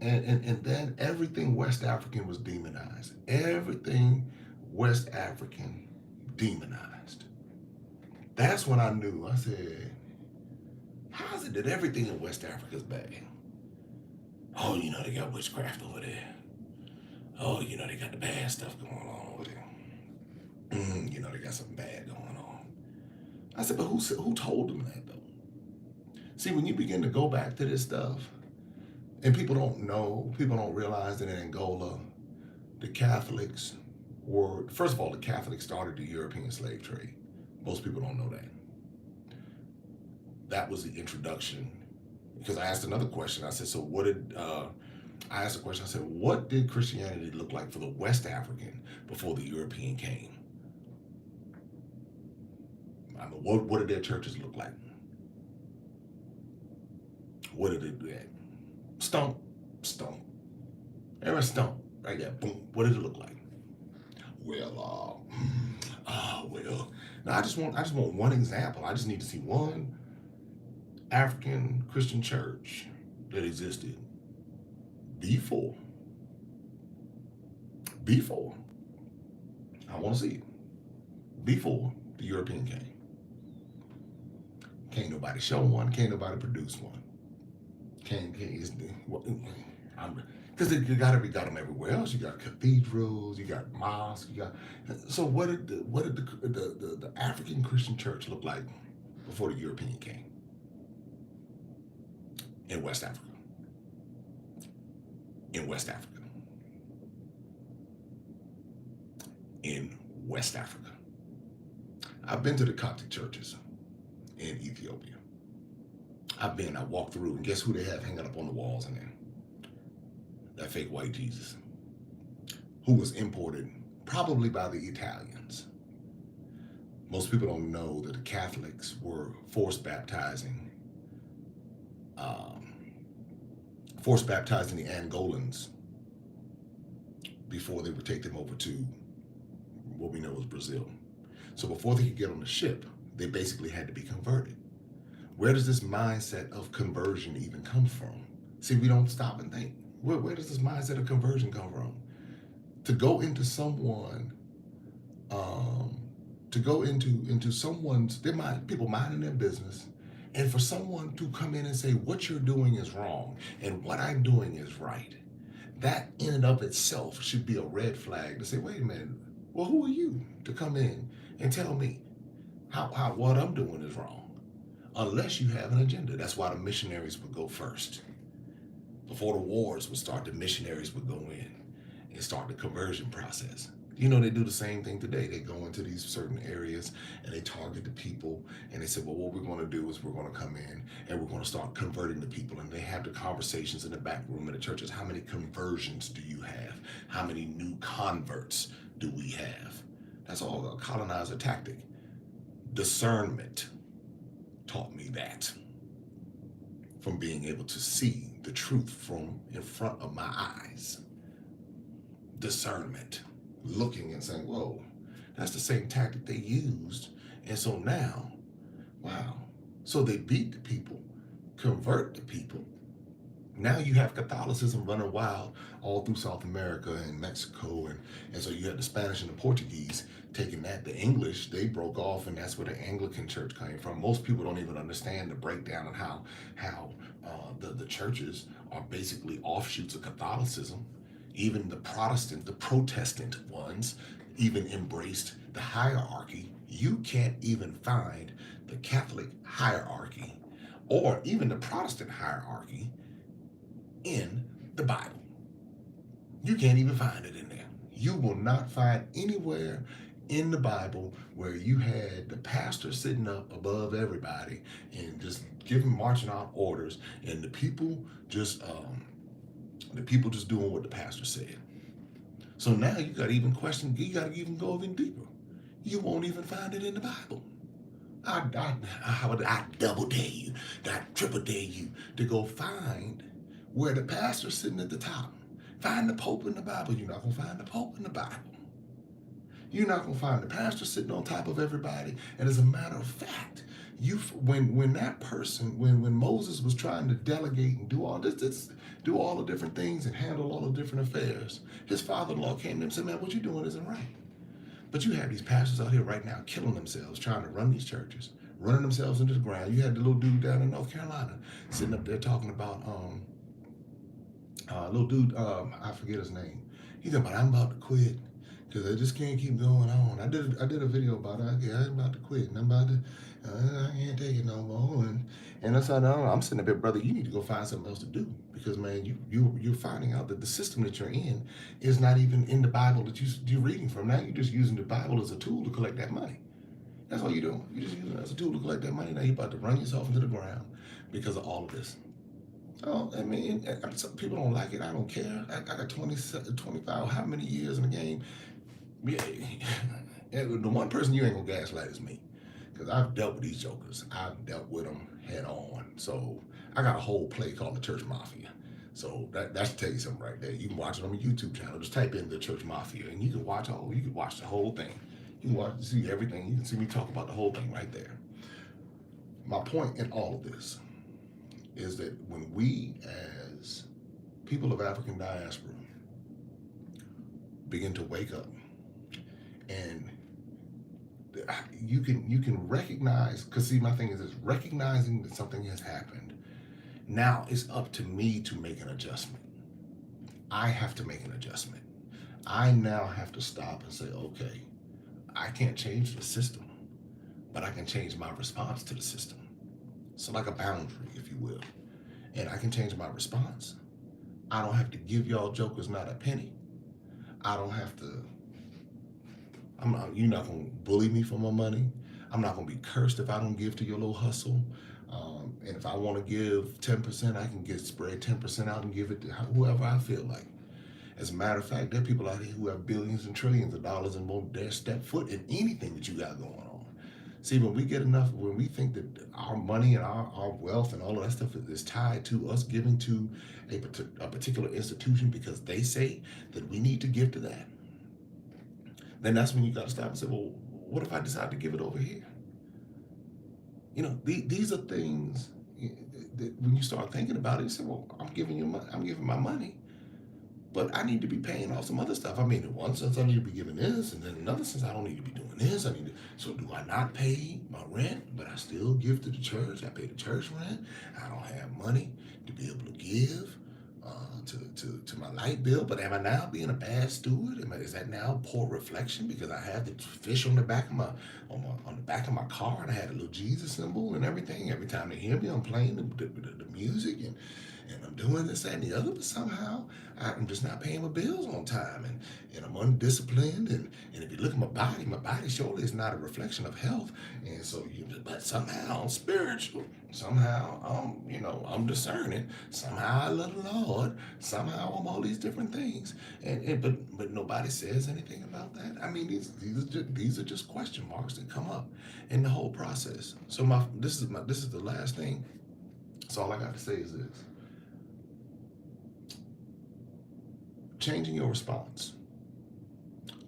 and then everything West African was demonized. Everything West African demonized. That's when I knew. I said, how is it that everything in West Africa is bad? Oh, they got witchcraft over there. Oh, they got the bad stuff going on over there. They got something bad going on. I said, but who told them that, though? See, when you begin to go back to this stuff, and people don't realize that in Angola, the Catholics were, first of all, the Catholics started the European slave trade. Most people don't know that. That was the introduction. Because I asked another question. I said, so what did, I asked a question. I said, what did Christianity look like for the West African before the European came? I mean, what did their churches look like? What did it do? Stomp. Every stomp. Right there. Boom. What did it look like? Well, now I just want one example. I just need to see one African Christian church that existed before. I want to see it. Before the European came. Can't nobody show one. Can't nobody produce one. Because you got them everywhere else. You got cathedrals, you got mosques, So what did the African Christian church look like before the European came? In West Africa. In West Africa. I've been to the Coptic churches in Ethiopia. I walked through, and guess who they have hanging up on the walls in there? That fake white Jesus, who was imported probably by the Italians. Most people don't know that the Catholics were force baptizing the Angolans before they would take them over to what we know as Brazil. So before they could get on the ship, they basically had to be converted. Where does this mindset of conversion even come from? See, we don't stop and think. Where does this mindset of conversion come from? To go into someone, someone's, people minding their business, and for someone to come in and say, what you're doing is wrong, and what I'm doing is right. That in and of itself should be a red flag to say, wait a minute, well, who are you to come in and tell me how what I'm doing is wrong? Unless you have an agenda. That's why the missionaries would go first. Before the wars would start, the missionaries would go in and start the conversion process. They do the same thing today. They go into these certain areas and they target the people, and they say, well, what we're going to do is we're going to come in and we're going to start converting the people. And they have the conversations in the back room in the churches. How many conversions do you have? How many new converts do we have? That's all a colonizer tactic. Discernment taught me that, from being able to see the truth from in front of my eyes. Discernment, looking and saying, whoa, that's the same tactic they used. And so now, wow. So they beat the people, convert the people. Now you have Catholicism running wild all through South America and Mexico. And so you had the Spanish and the Portuguese taking that. The English, they broke off, and that's where the Anglican church came from. Most people don't even understand the breakdown and how the churches are basically offshoots of Catholicism. Even the Protestant ones even embraced the hierarchy. You can't even find the Catholic hierarchy or even the Protestant hierarchy in the Bible. You can't even find it in there. You will not find anywhere in the Bible where you had the pastor sitting up above everybody and just giving marching out orders, and the people just doing what the pastor said. So now you got to even question. You got to even go even deeper. You won't even find it in the Bible. I double dare you, I triple dare you to go find where the pastor's sitting at the top. Find the Pope in the Bible. You're not going to find the Pope in the Bible. You're not going to find the pastor sitting on top of everybody. And as a matter of fact, when that person, when Moses was trying to delegate and do all this, do all the different things and handle all the different affairs, his father-in-law came to him and said, man, what you're doing isn't right. But you have these pastors out here right now killing themselves, trying to run these churches, running themselves into the ground. You had the little dude down in North Carolina sitting up there talking about, little dude, I forget his name. He's about, I'm about to quit because I just can't keep going on. I did a video about it. I'm about to quit, and I can't take it no more. And I said, no, I'm sitting up here, brother. You need to go find something else to do because, man, you're finding out that the system that you're in is not even in the Bible that you're reading from. Now you're just using the Bible as a tool to collect that money. That's all you're doing. You're just using it as a tool to collect that money. Now you're about to run yourself into the ground because of all of this. Oh, I mean, some people don't like it. I don't care. I got 25, how many years in the game? Yeah, the one person you ain't gonna gaslight is me, because I've dealt with these jokers. I've dealt with them head on. So I got a whole play called the Church Mafia. So that should tell you something right there. You can watch it on my YouTube channel. Just type in the Church Mafia, and you can watch the whole thing. You can see everything. You can see me talk about the whole thing right there. My point in all of this is that when we, as people of African diaspora, begin to wake up, and you can recognize, because see, my thing is this: recognizing that something has happened. Now it's up to me to make an adjustment. I have to make an adjustment. I now have to stop and say, okay, I can't change the system, but I can change my response to the system. So like a boundary, if you will. And I can change my response. I don't have to give y'all jokers not a penny. I don't have to, you're not going to bully me for my money. I'm not going to be cursed if I don't give to your little hustle. And if I want to give 10%, I can spread 10% out and give it to whoever I feel like. As a matter of fact, there are people out here who have billions and trillions of dollars and won't dare step foot in anything that you got going on. See, when we think that our money and our wealth and all of that stuff is tied to us giving to a particular institution because they say that we need to give to that, then that's when you got to stop and say, well, what if I decide to give it over here? You know, these are things that when you start thinking about it, you say, well, I'm giving my money, but I need to be paying off some other stuff. I mean, in one sense, I need to be giving this, and then in another sense, I don't need to be doing this. So do I not pay my rent, but I still give to the church? I pay the church rent. I don't have money to be able to give to my light bill, but am I now being a bad steward? Is that now poor reflection because I have the fish on the back of on the back of my car, and I had a little Jesus symbol and everything? Every time they hear me, I'm playing the music and I'm doing this, that, and the other, but somehow I'm just not paying my bills on time and I'm undisciplined. And if you look at my body surely is not a reflection of health. And so but somehow I'm spiritual. Somehow I'm discerning. Somehow I love the Lord. Somehow I'm all these different things. But nobody says anything about that. I mean, these are just question marks that come up in the whole process. So this is the last thing. So all I got to say is this: changing your response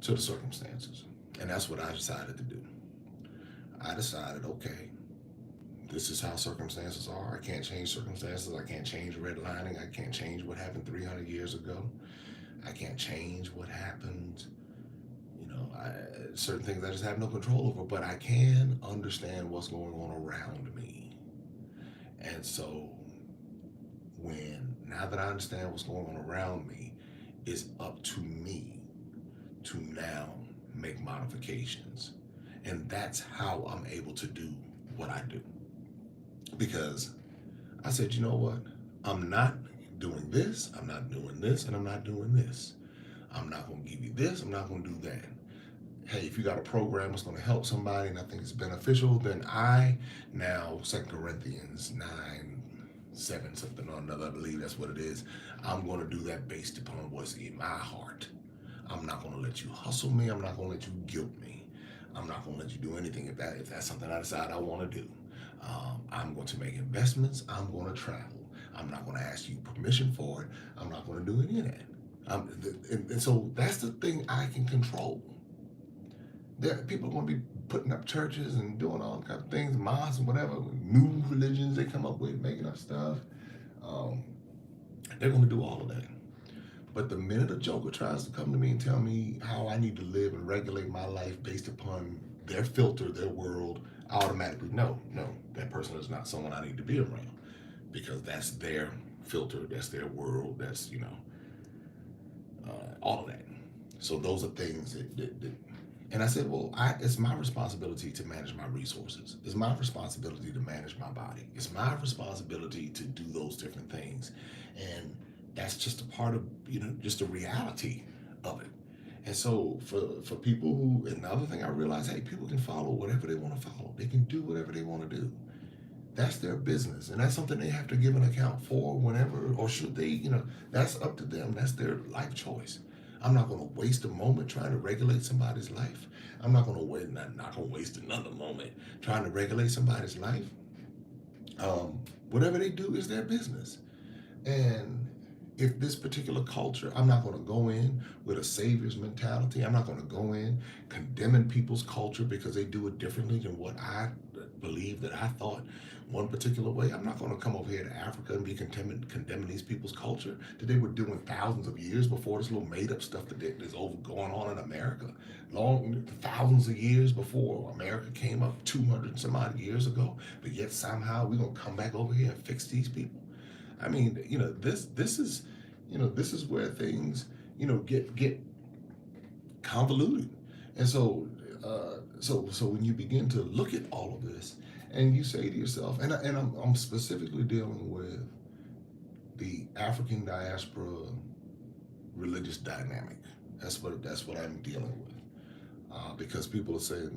to the circumstances. And that's what I decided to do. I decided, okay, this is how circumstances are. I can't change circumstances. I can't change redlining. I can't change what happened 300 years ago. I can't change what happened. Certain things I just have no control over, but I can understand what's going on around me. And so now that I understand what's going on around me, it's up to me to now make modifications. And that's how I'm able to do what I do. Because I said, you know what? I'm not doing this, I'm not doing this, and I'm not doing this. I'm not going to give you this, I'm not going to do that. Hey, if you got a program that's going to help somebody and I think it's beneficial, then now 2 Corinthians 9:7, something or another, I believe that's what it is, I'm going to do that based upon what's in my heart. I'm not going to let you hustle me. I'm not going to let you guilt me. I'm not going to let you do anything if that's something I decide I want to do. I'm going to make investments. I'm going to travel. I'm not going to ask you permission for it. I'm not going to do any of that. And so that's the thing I can control. People are going to be putting up churches and doing all kinds of things, mosques and whatever, new religions they come up with, making up stuff. They're going to do all of that. But the minute a joker tries to come to me and tell me how I need to live and regulate my life based upon their filter, their world, I automatically know, no, that person is not someone I need to be around, because that's their filter, that's their world, that's, all of that. So those are things that and I said, well, it's my responsibility to manage my resources. It's my responsibility to manage my body. It's my responsibility to do those different things. And that's just a part of, just the reality of it. And so for people who, and the other thing I realized, hey, people can follow whatever they want to follow. They can do whatever they want to do. That's their business. And that's something they have to give an account for whenever, or should they, that's up to them. That's their life choice. I'm not going to waste a moment trying to regulate somebody's life. I'm not going to not going to waste another moment trying to regulate somebody's life. Whatever they do is their business. And if this particular culture, I'm not going to go in with a savior's mentality. I'm not going to go in condemning people's culture because they do it differently than what I believe that I thought one particular way. I'm not going to come over here to Africa and be condemning these people's culture that they were doing thousands of years before this little made up stuff that is over going on in America. Thousands of years before America came up 200 some odd years ago, but yet somehow we're going to come back over here and fix these people. I mean, this is where things, get convoluted. And so when you begin to look at all of this and you say to yourself, and I'm specifically dealing with the African diaspora religious dynamic. That's what I'm dealing with. Because people are saying,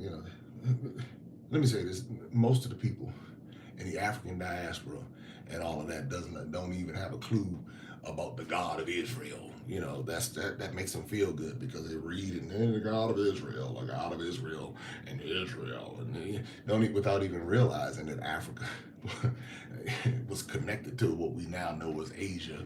let me say this, most of the people in the African diaspora and all of that don't even have a clue about the God of Israel. That makes them feel good because they read and the God of Israel, and Israel, and don't without even realizing that Africa was connected to what we now know as Asia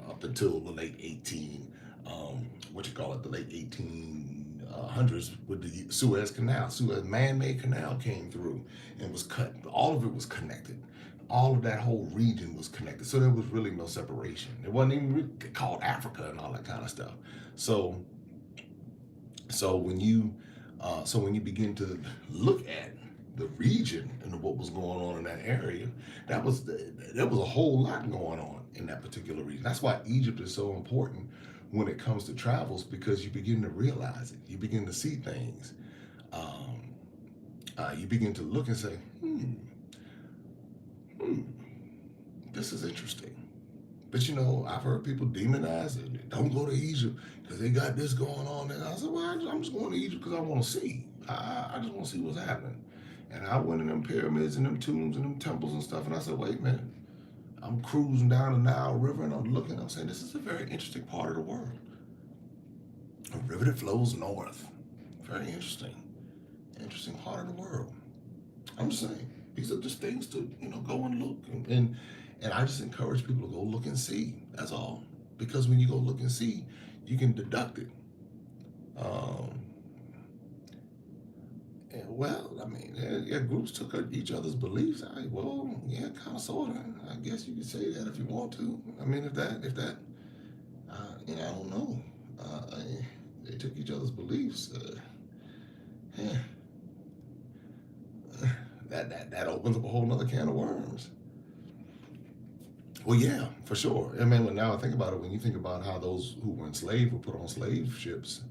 up until the late 1800s with the Suez Canal. Suez man-made canal came through and was cut. All of it was connected. All of that whole region was connected. So there was really no separation. It wasn't even really called Africa and all that kind of stuff. So when you begin to look at the region and what was going on in that area, there was a whole lot going on in that particular region. That's why Egypt is so important when it comes to travels, because you begin to realize it. You begin to see things. You begin to look and say, this is interesting. But you know, I've heard people demonize it. Don't go to Egypt because they got this going on. And I said, well, I'm just going to Egypt because I want to see. I just want to see what's happening. And I went in them pyramids and them tombs and them temples and stuff. And I said, wait a minute. I'm cruising down the Nile River and I'm looking. I'm saying, this is a very interesting part of the world. A river that flows north. Very interesting. Interesting part of the world. I'm just saying, these are just things to, go and look. And I just encourage people to go look and see. That's all. Because when you go look and see, you can deduct it. Well, I mean, yeah, groups took each other's beliefs. Well, yeah, kind of, sort of. I guess you could say that if you want to. I mean, if that, I don't know. They took each other's beliefs. Yeah, that opens up a whole nother can of worms. Well, yeah, for sure. I mean, now I think about it, when you think about how those who were enslaved were put on slave ships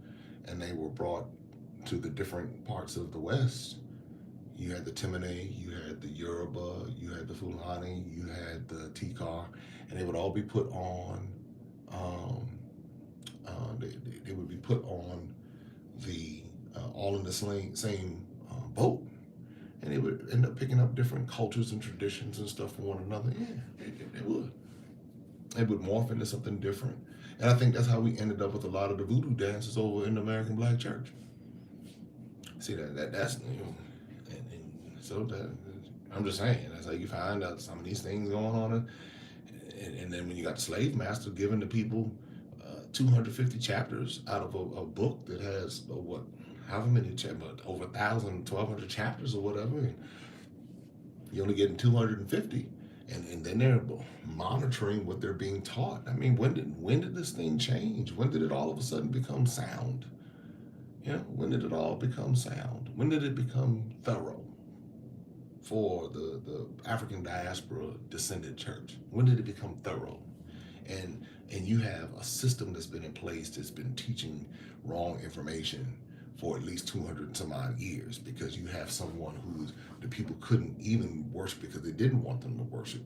and they were brought to the different parts of the West, you had the Timene, you had the Yoruba, you had the Fulani, you had the Tikar, and they would all be put on, they would be put on the, all in the same boat. And they would end up picking up different cultures and traditions and stuff from one another. Yeah, they would. It would morph into something different. And I think that's how we ended up with a lot of the voodoo dances over in the American Black Church. See, that's, and so that, I'm just saying, that's how you find out some of these things going on. And then when you got the slave master giving the people 250 chapters out of a book that has, however many chapters, over 1,000, 1,200 chapters or whatever, and you're only getting 250, and then they're monitoring what they're being taught. I mean, when did this thing change? When did it all of a sudden become sound? When did it all become sound? When did it become thorough for the African diaspora descended church? When did it become thorough? And you have a system that's been in place that's been teaching wrong information for at least 200 and some odd years, because you have someone who the people couldn't even worship because they didn't want them to worship.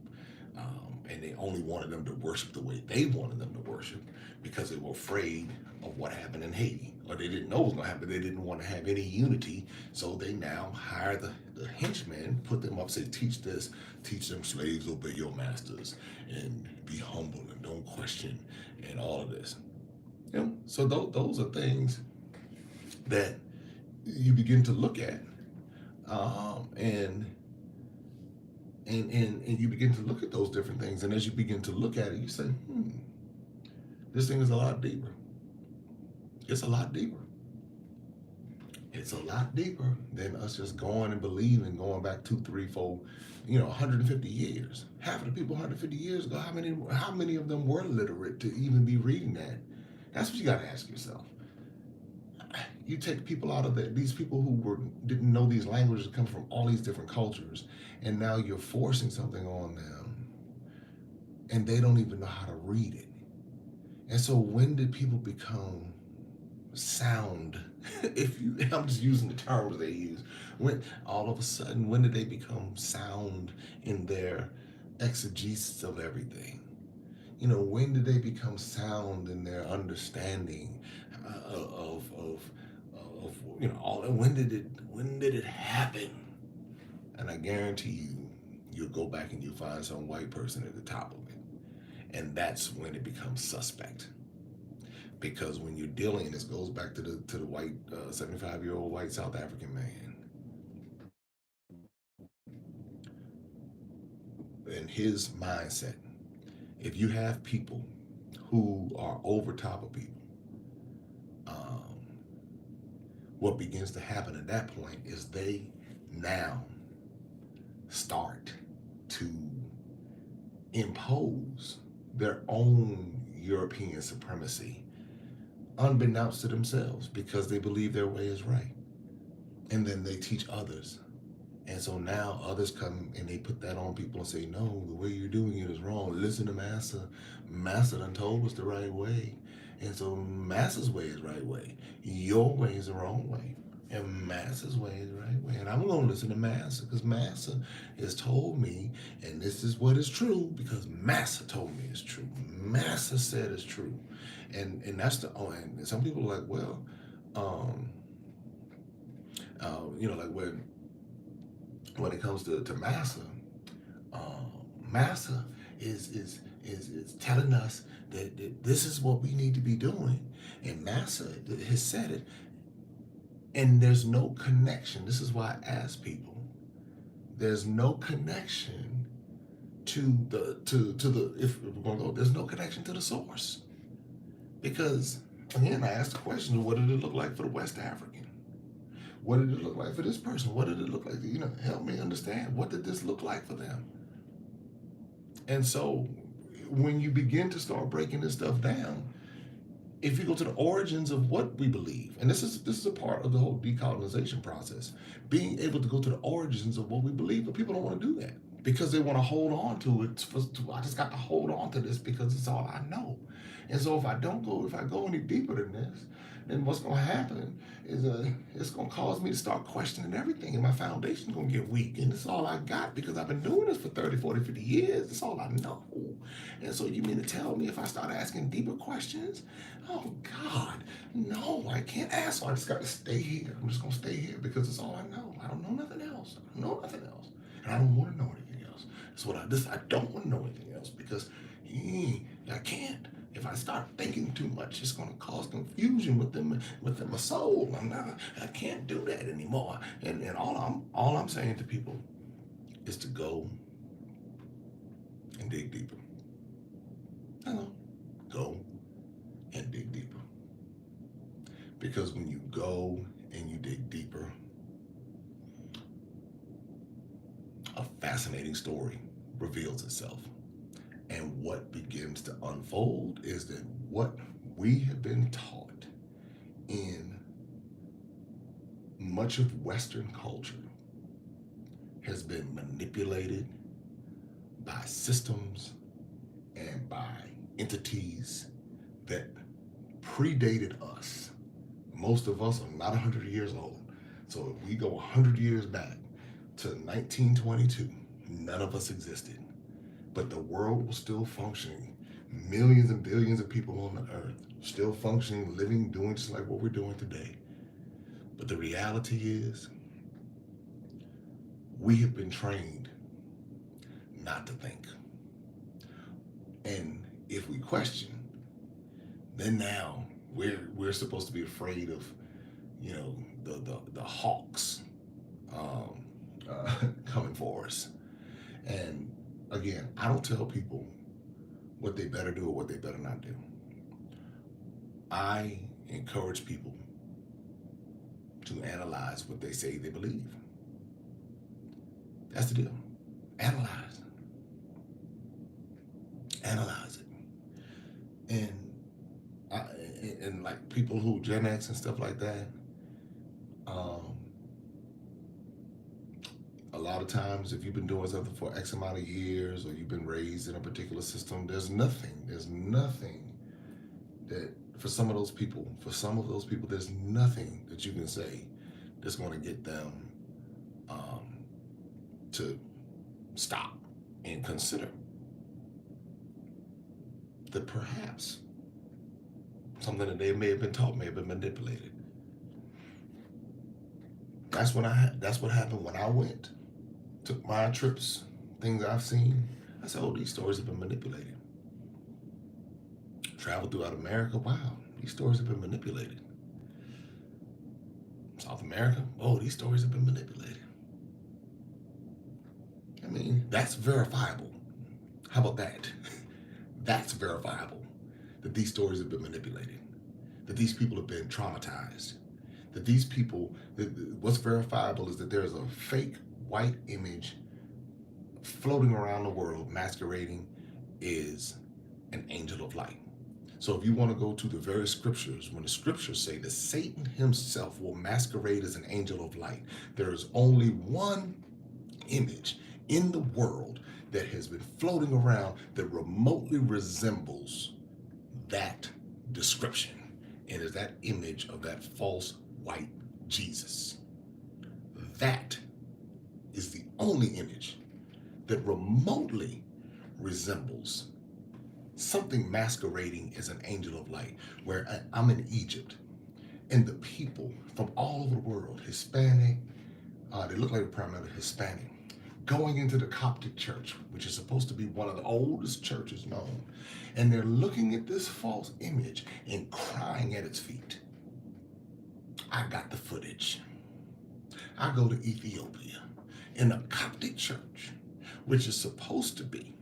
And they only wanted them to worship the way they wanted them to worship because they were afraid of what happened in Haiti. Or they didn't know what was going to happen. They didn't want to have any unity. So they now hire the henchmen, put them up, say, teach this, teach them slaves, obey your masters, and be humble and don't question, and all of this. So those are things that you begin to look at, and you begin to look at those different things. And as you begin to look at it, you say, this thing is a lot deeper. It's a lot deeper. It's a lot deeper than us just going and believing, going back 2, 3, 4, 150 years. Half of the people 150 years ago, how many of them were literate to even be reading that? That's what you got to ask yourself. You take people out of these people who didn't know these languages, come from all these different cultures, and now you're forcing something on them, and they don't even know how to read it. And so when did people become sound? I'm just using the terms they use. When all of a sudden, when did they become sound in their exegesis of everything? When did they become sound in their understanding of all? When did it happen? And I guarantee you'll go back and you'll find some white person at the top of it, and that's when it becomes suspect. Because when you're dealing, and this goes back to the white 75-year-old white South African man and his mindset. If you have people who are over top of people, what begins to happen at that point is they now start to impose their own European supremacy, unbeknownst to themselves, because they believe their way is right. And then they teach others. And so now others come and they put that on people and say, no, the way you're doing it is wrong. Listen to Master. Master done told us the right way. And so Master's way is right way. Your way is the wrong way. And Massa's way is the right way. And I'm going to listen to Massa because Massa has told me, and this is what is true because Massa told me it's true. Massa said it's true. And that's the, oh, and some people are like, well, um, like when it comes to Massa, Massa is telling us that this is what we need to be doing. And Massa has said it. And there's no connection. This is why I ask people. There's no connection to the if we're gonna go, there's no connection to the source. Because again, I asked the question, what did it look like for the West African? What did it look like for this person? What did it look like? Help me understand. What did this look like for them? And so when you begin to start breaking this stuff down, if you go to the origins of what we believe, and this is a part of the whole decolonization process, being able to go to the origins of what we believe, but people don't want to do that because they want to hold on to it. I just got to hold on to this because it's all I know. And so if I go any deeper than this, then what's going to happen is it's going to cause me to start questioning everything, and my foundation's going to get weak. And it's all I got because I've been doing this for 30, 40, 50 years. It's all I know. And so you mean to tell me if I start asking deeper questions, oh God, no, I can't ask. So I just got to stay here. I'm just going to stay here because it's all I know. I don't know nothing else. I don't know nothing else. And I don't want to know anything else. That's what I don't want to know anything else because I can't. If I start thinking too much, it's going to cause confusion within my soul. I can't do that anymore. And all I'm saying to people is to go and dig deeper. Go and dig deeper. Because when you go and you dig deeper, a fascinating story reveals itself. And what begins to unfold is that what we have been taught in much of Western culture has been manipulated by systems and by entities that predated us. Most of us are not 100 years old. So if we go 100 years back to 1922, none of us existed. But the world was still functioning. Millions and billions of people on the earth still functioning, living, doing just like what we're doing today. But the reality is, we have been trained not to think. And if we question, then now we're supposed to be afraid of, the hawks coming for us. And again, I don't tell people what they better do or what they better not do. I encourage people to analyze what they say they believe. That's the deal. Analyze it. And like people who Gen X and stuff like that, a lot of times if you've been doing something for X amount of years or you've been raised in a particular system, there's nothing that for some of those people, there's nothing that you can say that's going to get them to stop and consider that perhaps something that they may have been taught may have been manipulated. That's what happened when I took my trips, things I've seen. I said, oh, these stories have been manipulated. Traveled throughout America, wow, these stories have been manipulated. South America, oh, these stories have been manipulated. I mean, that's verifiable. How about that? That's verifiable, that these stories have been manipulated, that these people have been traumatized, that these people, what's verifiable is that there's a fake white image floating around the world masquerading as an angel of light. So if you want to go to the very scriptures, when the scriptures say that Satan himself will masquerade as an angel of light, there is only one image in the world that has been floating around that remotely resembles that description. And is that image of that false white Jesus. That is the only image that remotely resembles something masquerading as an angel of light, where I'm in Egypt, and the people from all over the world, Hispanic, they look like primarily Hispanic, going into the Coptic church, which is supposed to be one of the oldest churches known, and they're looking at this false image and crying at its feet. I got the footage. I go to Ethiopia in a Coptic church, which is supposed to be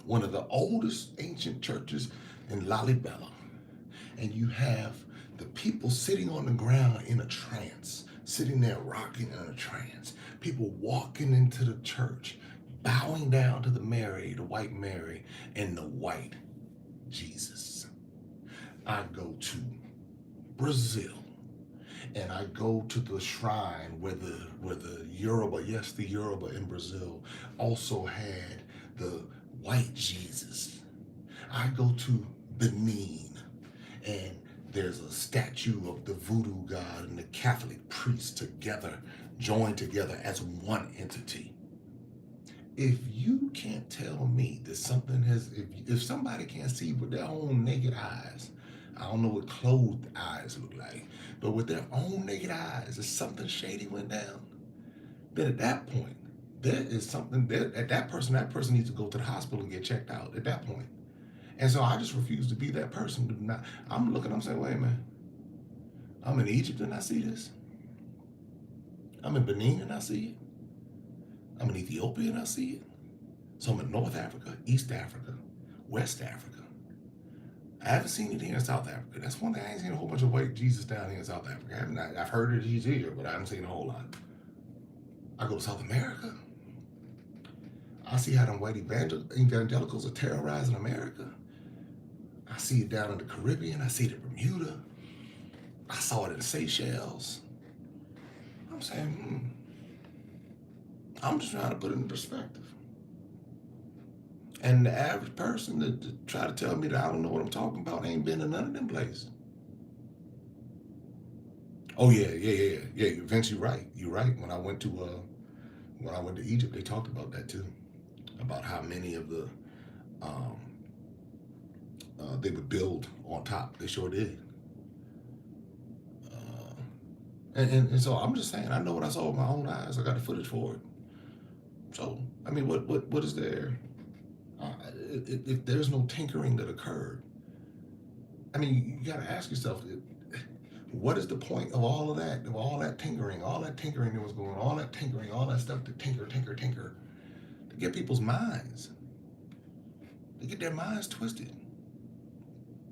one of the oldest ancient churches in Lalibela, and you have the people sitting on the ground in a trance, sitting there rocking in a trance, people walking into the church, bowing down to the Mary, the white Mary, and the white Jesus. I go to Brazil, and I go to the shrine where the Yoruba, yes, the Yoruba in Brazil also had the white Jesus. I go to Benin, and there's a statue of the voodoo god and the Catholic priest together, joined together as one entity. If you can't tell me that something has, if somebody can't see with their own naked eyes, I don't know what clothed eyes look like, but with their own naked eyes, if something shady went down, then at that point, there is something there. At that person needs to go to the hospital and get checked out at that point. And so I just refuse to be that person. I'm saying, wait a minute. I'm in Egypt and I see this. I'm in Benin and I see it. I'm in Ethiopia and I see it. So I'm in North Africa, East Africa, West Africa. I haven't seen it here in South Africa. That's one thing. I ain't seen a whole bunch of white Jesus down here in South Africa. I've heard that he's here, but I haven't seen a whole lot. I go to South America. I see how them white evangelicals are terrorizing America. I see it down in the Caribbean. I see it in Bermuda. I saw it in Seychelles. I'm saying, I'm just trying to put it in perspective. And the average person that try to tell me that I don't know what I'm talking about ain't been in none of them places. Oh yeah. Vince, you're right. You're right. When I went to Egypt, they talked about that too, about how many of the they would build on top. They sure did. And so I'm just saying, I know what I saw with my own eyes. I got the footage for it. So I mean, what is there? If there's no tinkering that occurred, I mean, you got to ask yourself, what is the point of all of that? Of all that tinkering that was going on, all that tinkering, all that stuff to tinker, to get people's minds, to get their minds twisted.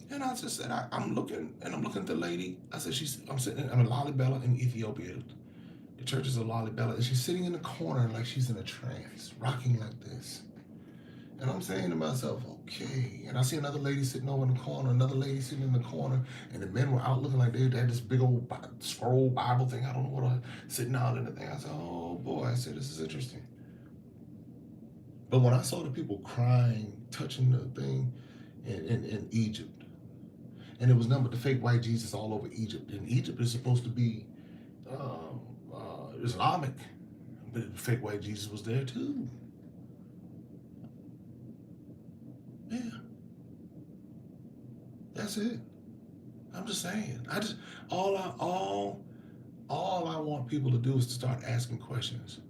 And I just said, I'm looking at the lady. I said, I'm in Lalibela in Ethiopia. The church is in Lalibela, and she's sitting in the corner like she's in a trance, rocking like this. And I'm saying to myself, okay. And I see another lady sitting over in the corner, another lady sitting in the corner, and the men were out looking like they had this big old scroll Bible thing. I don't know what, sitting out in the thing. I said, oh boy, I said, this is interesting. But when I saw the people crying, touching the thing in Egypt, and it was nothing but the fake white Jesus all over Egypt. And Egypt is supposed to be Islamic, but the fake white Jesus was there too. Yeah, that's it. I'm just saying. All I want people to do is to start asking questions.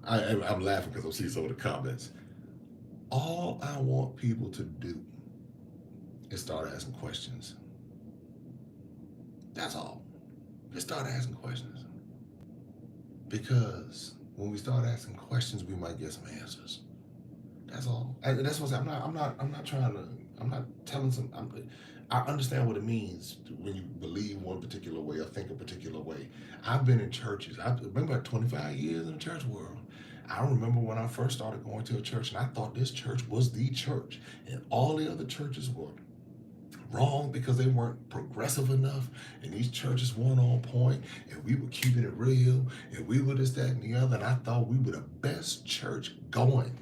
I'm laughing because I'm seeing some of the comments. All I want people to do is start asking questions. That's all. Just start asking questions. Because when we start asking questions, we might get some answers. That's all. That's what I'm not telling I understand what it means when you believe one particular way or think a particular way. I've been in churches. I've been about 25 years in the church world. I remember when I first started going to a church, and I thought this church was the church, and all the other churches were wrong because they weren't progressive enough, and these churches weren't on point, and we were keeping it real, and we were this, that, and the other, and I thought we were the best church going.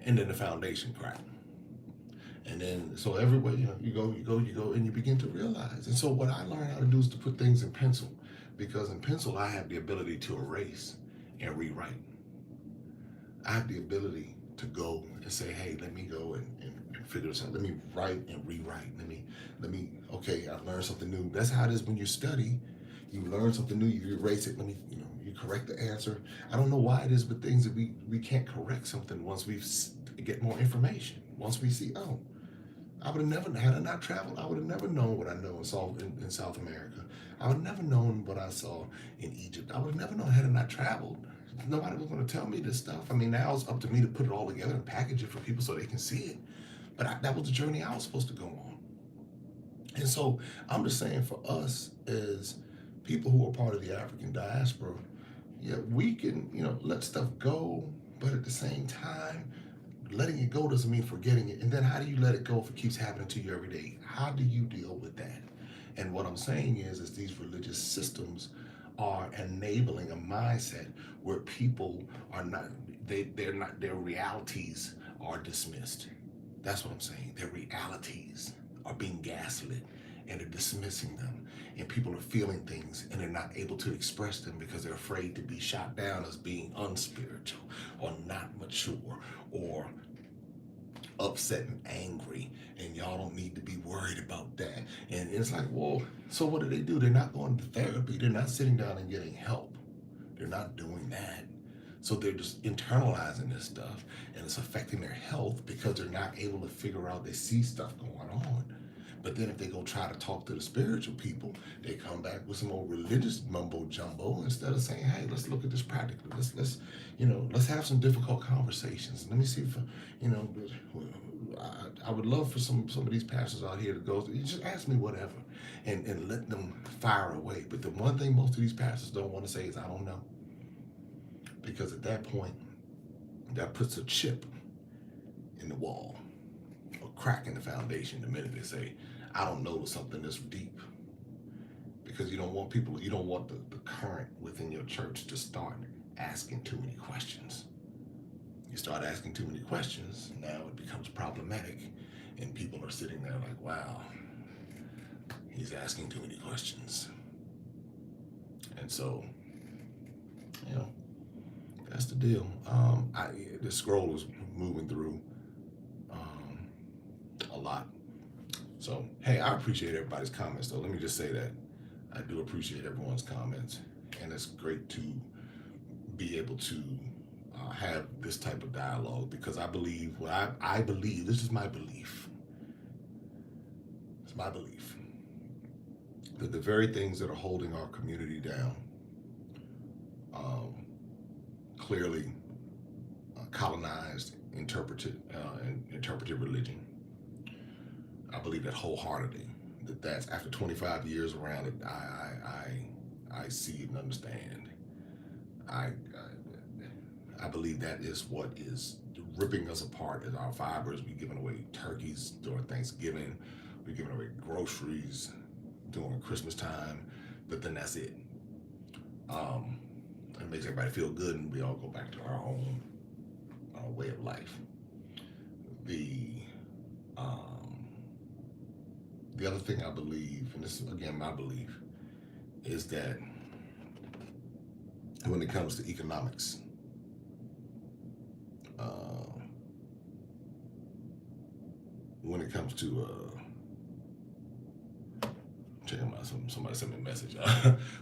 And then the foundation cracked. And then, so everywhere, you go, and you begin to realize. And so what I learned how to do is to put things in pencil, because in pencil, I have the ability to erase and rewrite. I have the ability to go and say, hey, let me go and figure this out. Let me write and rewrite. Okay, I've learned something new. That's how it is when you study. You learn something new, you erase it. You correct the answer. I don't know why it is, but things that we can't correct something once we get more information. Once we see, oh, I would have never, had I not traveled, I would have never known what I know in South America. I would have never known what I saw in Egypt. I would have never known had I not traveled. Nobody was going to tell me this stuff. I mean, now it's up to me to put it all together and package it for people so they can see it. But that was the journey I was supposed to go on. And so I'm just saying, for us as people who are part of the African diaspora, yeah, we can, let stuff go, but at the same time, letting it go doesn't mean forgetting it. And then how do you let it go if it keeps happening to you every day? How do you deal with that? And what I'm saying is these religious systems are enabling a mindset where people are not, they're not, their realities are dismissed. That's what I'm saying. Their realities are being gaslit, and they're dismissing them. And people are feeling things and they're not able to express them because they're afraid to be shot down as being unspiritual or not mature or upset and angry, and y'all don't need to be worried about that. And it's like, well, so what do? They're not going to therapy. They're not sitting down and getting help. They're not doing that. So they're just internalizing this stuff, and it's affecting their health because they're not able to figure out, they see stuff going on. But then if they go try to talk to the spiritual people, they come back with some old religious mumbo jumbo instead of saying, hey, let's look at this practically. Let's have some difficult conversations. Let me see if, I would love for some of these pastors out here to go, just ask me whatever and let them fire away. But the one thing most of these pastors don't want to say is, I don't know. Because at that point, that puts a chip in the wall, a crack in the foundation the minute they say, I don't know something this deep. Because you don't want the current within your church to start asking too many questions. You start asking too many questions, now it becomes problematic, and people are sitting there like, wow, he's asking too many questions. And so, that's the deal. The scroll is moving through a lot. So, hey, I appreciate everybody's comments, though. Let me just say that. I do appreciate everyone's comments. And it's great to be able to have this type of dialogue, because I believe, I believe, this is my belief. It's my belief that the very things that are holding our community down, clearly colonized, interpreted religion. I believe that wholeheartedly. That's after 25 years around it. I see and understand. I believe that is what is ripping us apart as our fibers. We're giving away turkeys during Thanksgiving. We're giving away groceries during Christmas time, but then that's it. It makes everybody feel good, and we all go back to our own way of life. The other thing I believe, and this is again my belief, is that when it comes to economics, when it comes to check them out, somebody sent me a message.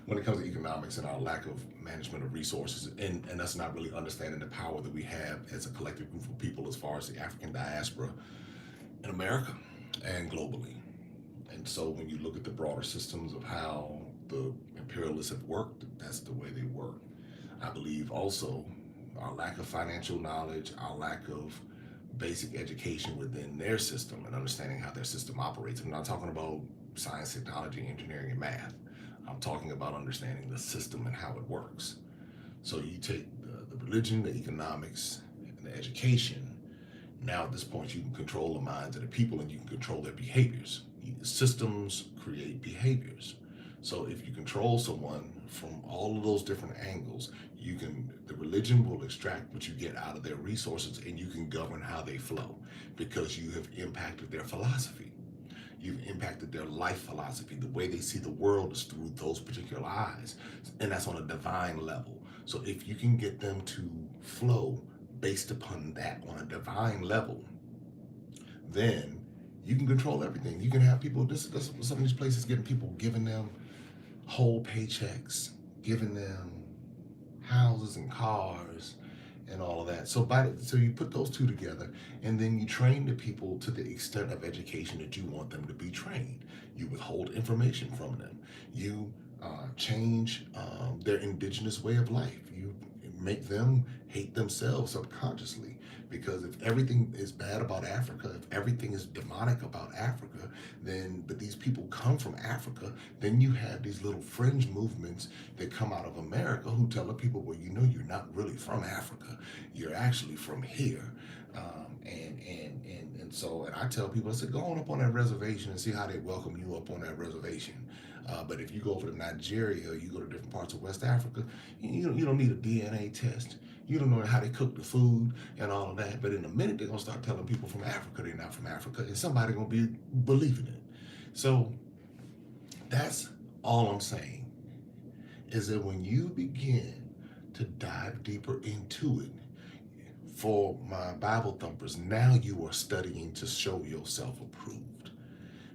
When it comes to economics and our lack of management of resources, and us not really understanding the power that we have as a collective group of people as far as the African diaspora in America and globally. And so when you look at the broader systems of how the imperialists have worked, that's the way they work. I believe also our lack of financial knowledge, our lack of basic education within their system and understanding how their system operates. I'm not talking about science, technology, engineering, and math. I'm talking about understanding the system and how it works. So you take the religion, the economics, and the education. Now at this point, you can control the minds of the people and you can control their behaviors. Systems create behaviors. So if you control someone from all of those different angles, the religion will extract what you get out of their resources, and you can govern how they flow because you have impacted their philosophy. You've impacted their life philosophy. The way they see the world is through those particular eyes. And that's on a divine level. So if you can get them to flow based upon that on a divine level, then you can control everything. You can have people, this some of these places getting people, giving them whole paychecks, giving them houses and cars and all of that. So you put those two together, and then you train the people to the extent of education that you want them to be trained. You withhold information from them. You change their indigenous way of life. You make them hate themselves subconsciously, because if everything is bad about Africa, if everything is demonic about Africa, but these people come from Africa, then you have these little fringe movements that come out of America who tell the people, well, you're not really from Africa, you're actually from here. And I tell people, I said, go on up on that reservation and see how they welcome you up on that reservation. But if you go over to Nigeria, or you go to different parts of West Africa, you don't need a DNA test. You don't know how they cook the food and all of that. But in a minute, they're going to start telling people from Africa they're not from Africa, and somebody's going to be believing it. So that's all I'm saying, is that when you begin to dive deeper into it, for my Bible thumpers, now you are studying to show yourself approved,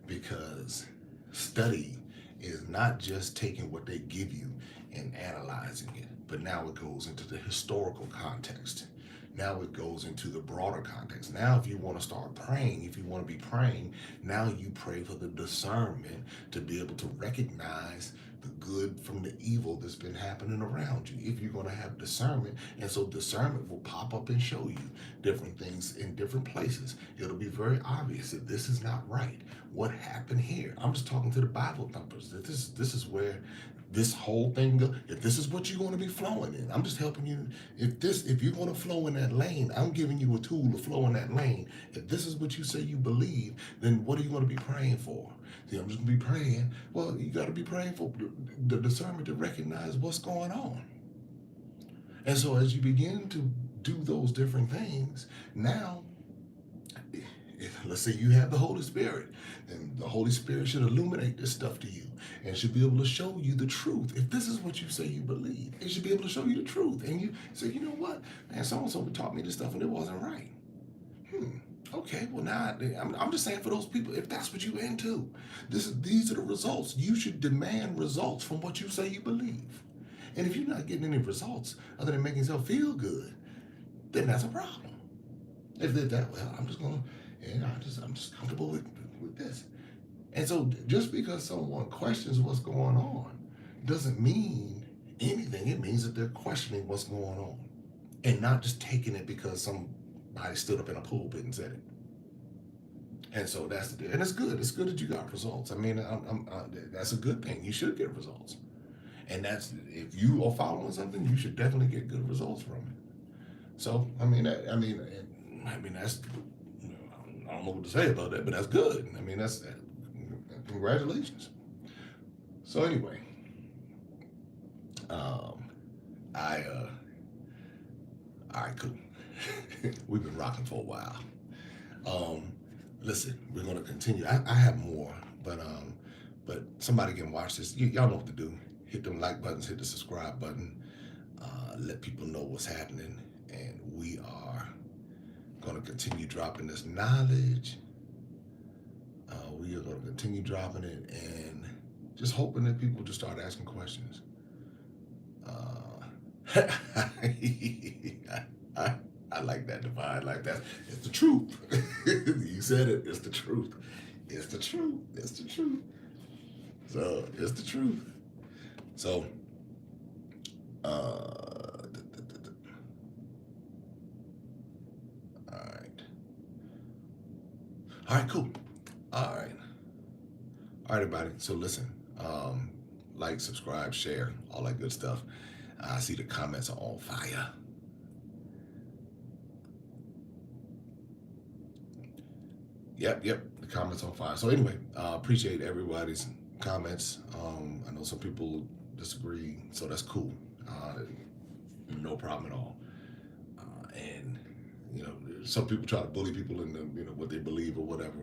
because study is not just taking what they give you and analyzing it, but now it goes into the historical context. Now it goes into the broader context. Now, if you want to start praying, if you want to be praying, now you pray for the discernment to be able to recognize the good from the evil that's been happening around you. If you're going to have discernment, and so discernment will pop up and show you different things in different places. It'll be very obvious that this is not right. What happened here? I'm just talking to the Bible thumpers. That this is where this whole thing goes. If this is what you're going to be flowing in, I'm just helping you. If you're going to flow in that lane, I'm giving you a tool to flow in that lane. If this is what you say you believe, then what are you going to be praying for? See, I'm just going to be praying. Well, you got to be praying for the discernment to recognize what's going on. And so as you begin to do those different things, now, let's say you have the Holy Spirit, then the Holy Spirit should illuminate this stuff to you and should be able to show you the truth. If this is what you say you believe, it should be able to show you the truth. And you say, you know what, man, so-and-so taught me this stuff and it wasn't right. Okay, well now, I'm just saying, for those people, if that's what you're into, these are the results. You should demand results from what you say you believe. And if you're not getting any results other than making yourself feel good, then that's a problem. If they're that, well, I'm just comfortable with this. And so just because someone questions what's going on doesn't mean anything. It means that they're questioning what's going on and not just taking it because somebody stood up in a pulpit and said it. And so that's the deal. And it's good. It's good that you got results. I mean, that's a good thing. You should get results. And that's, if you are following something, you should definitely get good results from it. So, I mean, that's, I don't know what to say about that, but that's good. I mean, that's, congratulations. So anyway, all right, cool. We've been rocking for a while. Listen, we're going to continue. I have more, but somebody can watch this. Y'all know what to do. Hit them like buttons, hit the subscribe button, let people know what's happening, and we are going to continue dropping this knowledge. We are going to continue dropping it, and just hoping that people just start asking questions. I like that, Divine. Like that. It's the truth. You said it. It's the truth. It's the truth. It's the truth. So it's the truth. So, all right. All right, cool. All right, everybody. So listen, like, subscribe, share, all that good stuff. I see the comments are on fire. Yep, the comments on fire. So anyway, appreciate everybody's comments. I know some people disagree, so that's cool. No problem at all. And you know, some people try to bully people into what they believe or whatever.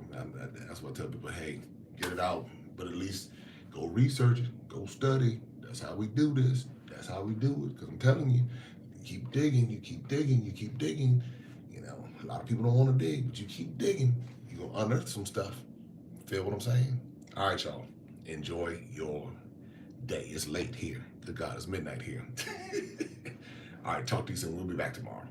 That's why I tell people, hey, get it out, but at least go research it, go study. That's how we do this. That's how we do it. Because I'm telling you, you keep digging, you keep digging, you keep digging. You know, a lot of people don't want to dig, but you keep digging, you're gonna unearth some stuff. Feel what I'm saying? All right, y'all. Enjoy your day. It's late here. Good God, it's midnight here. All right, talk to you soon. We'll be back tomorrow.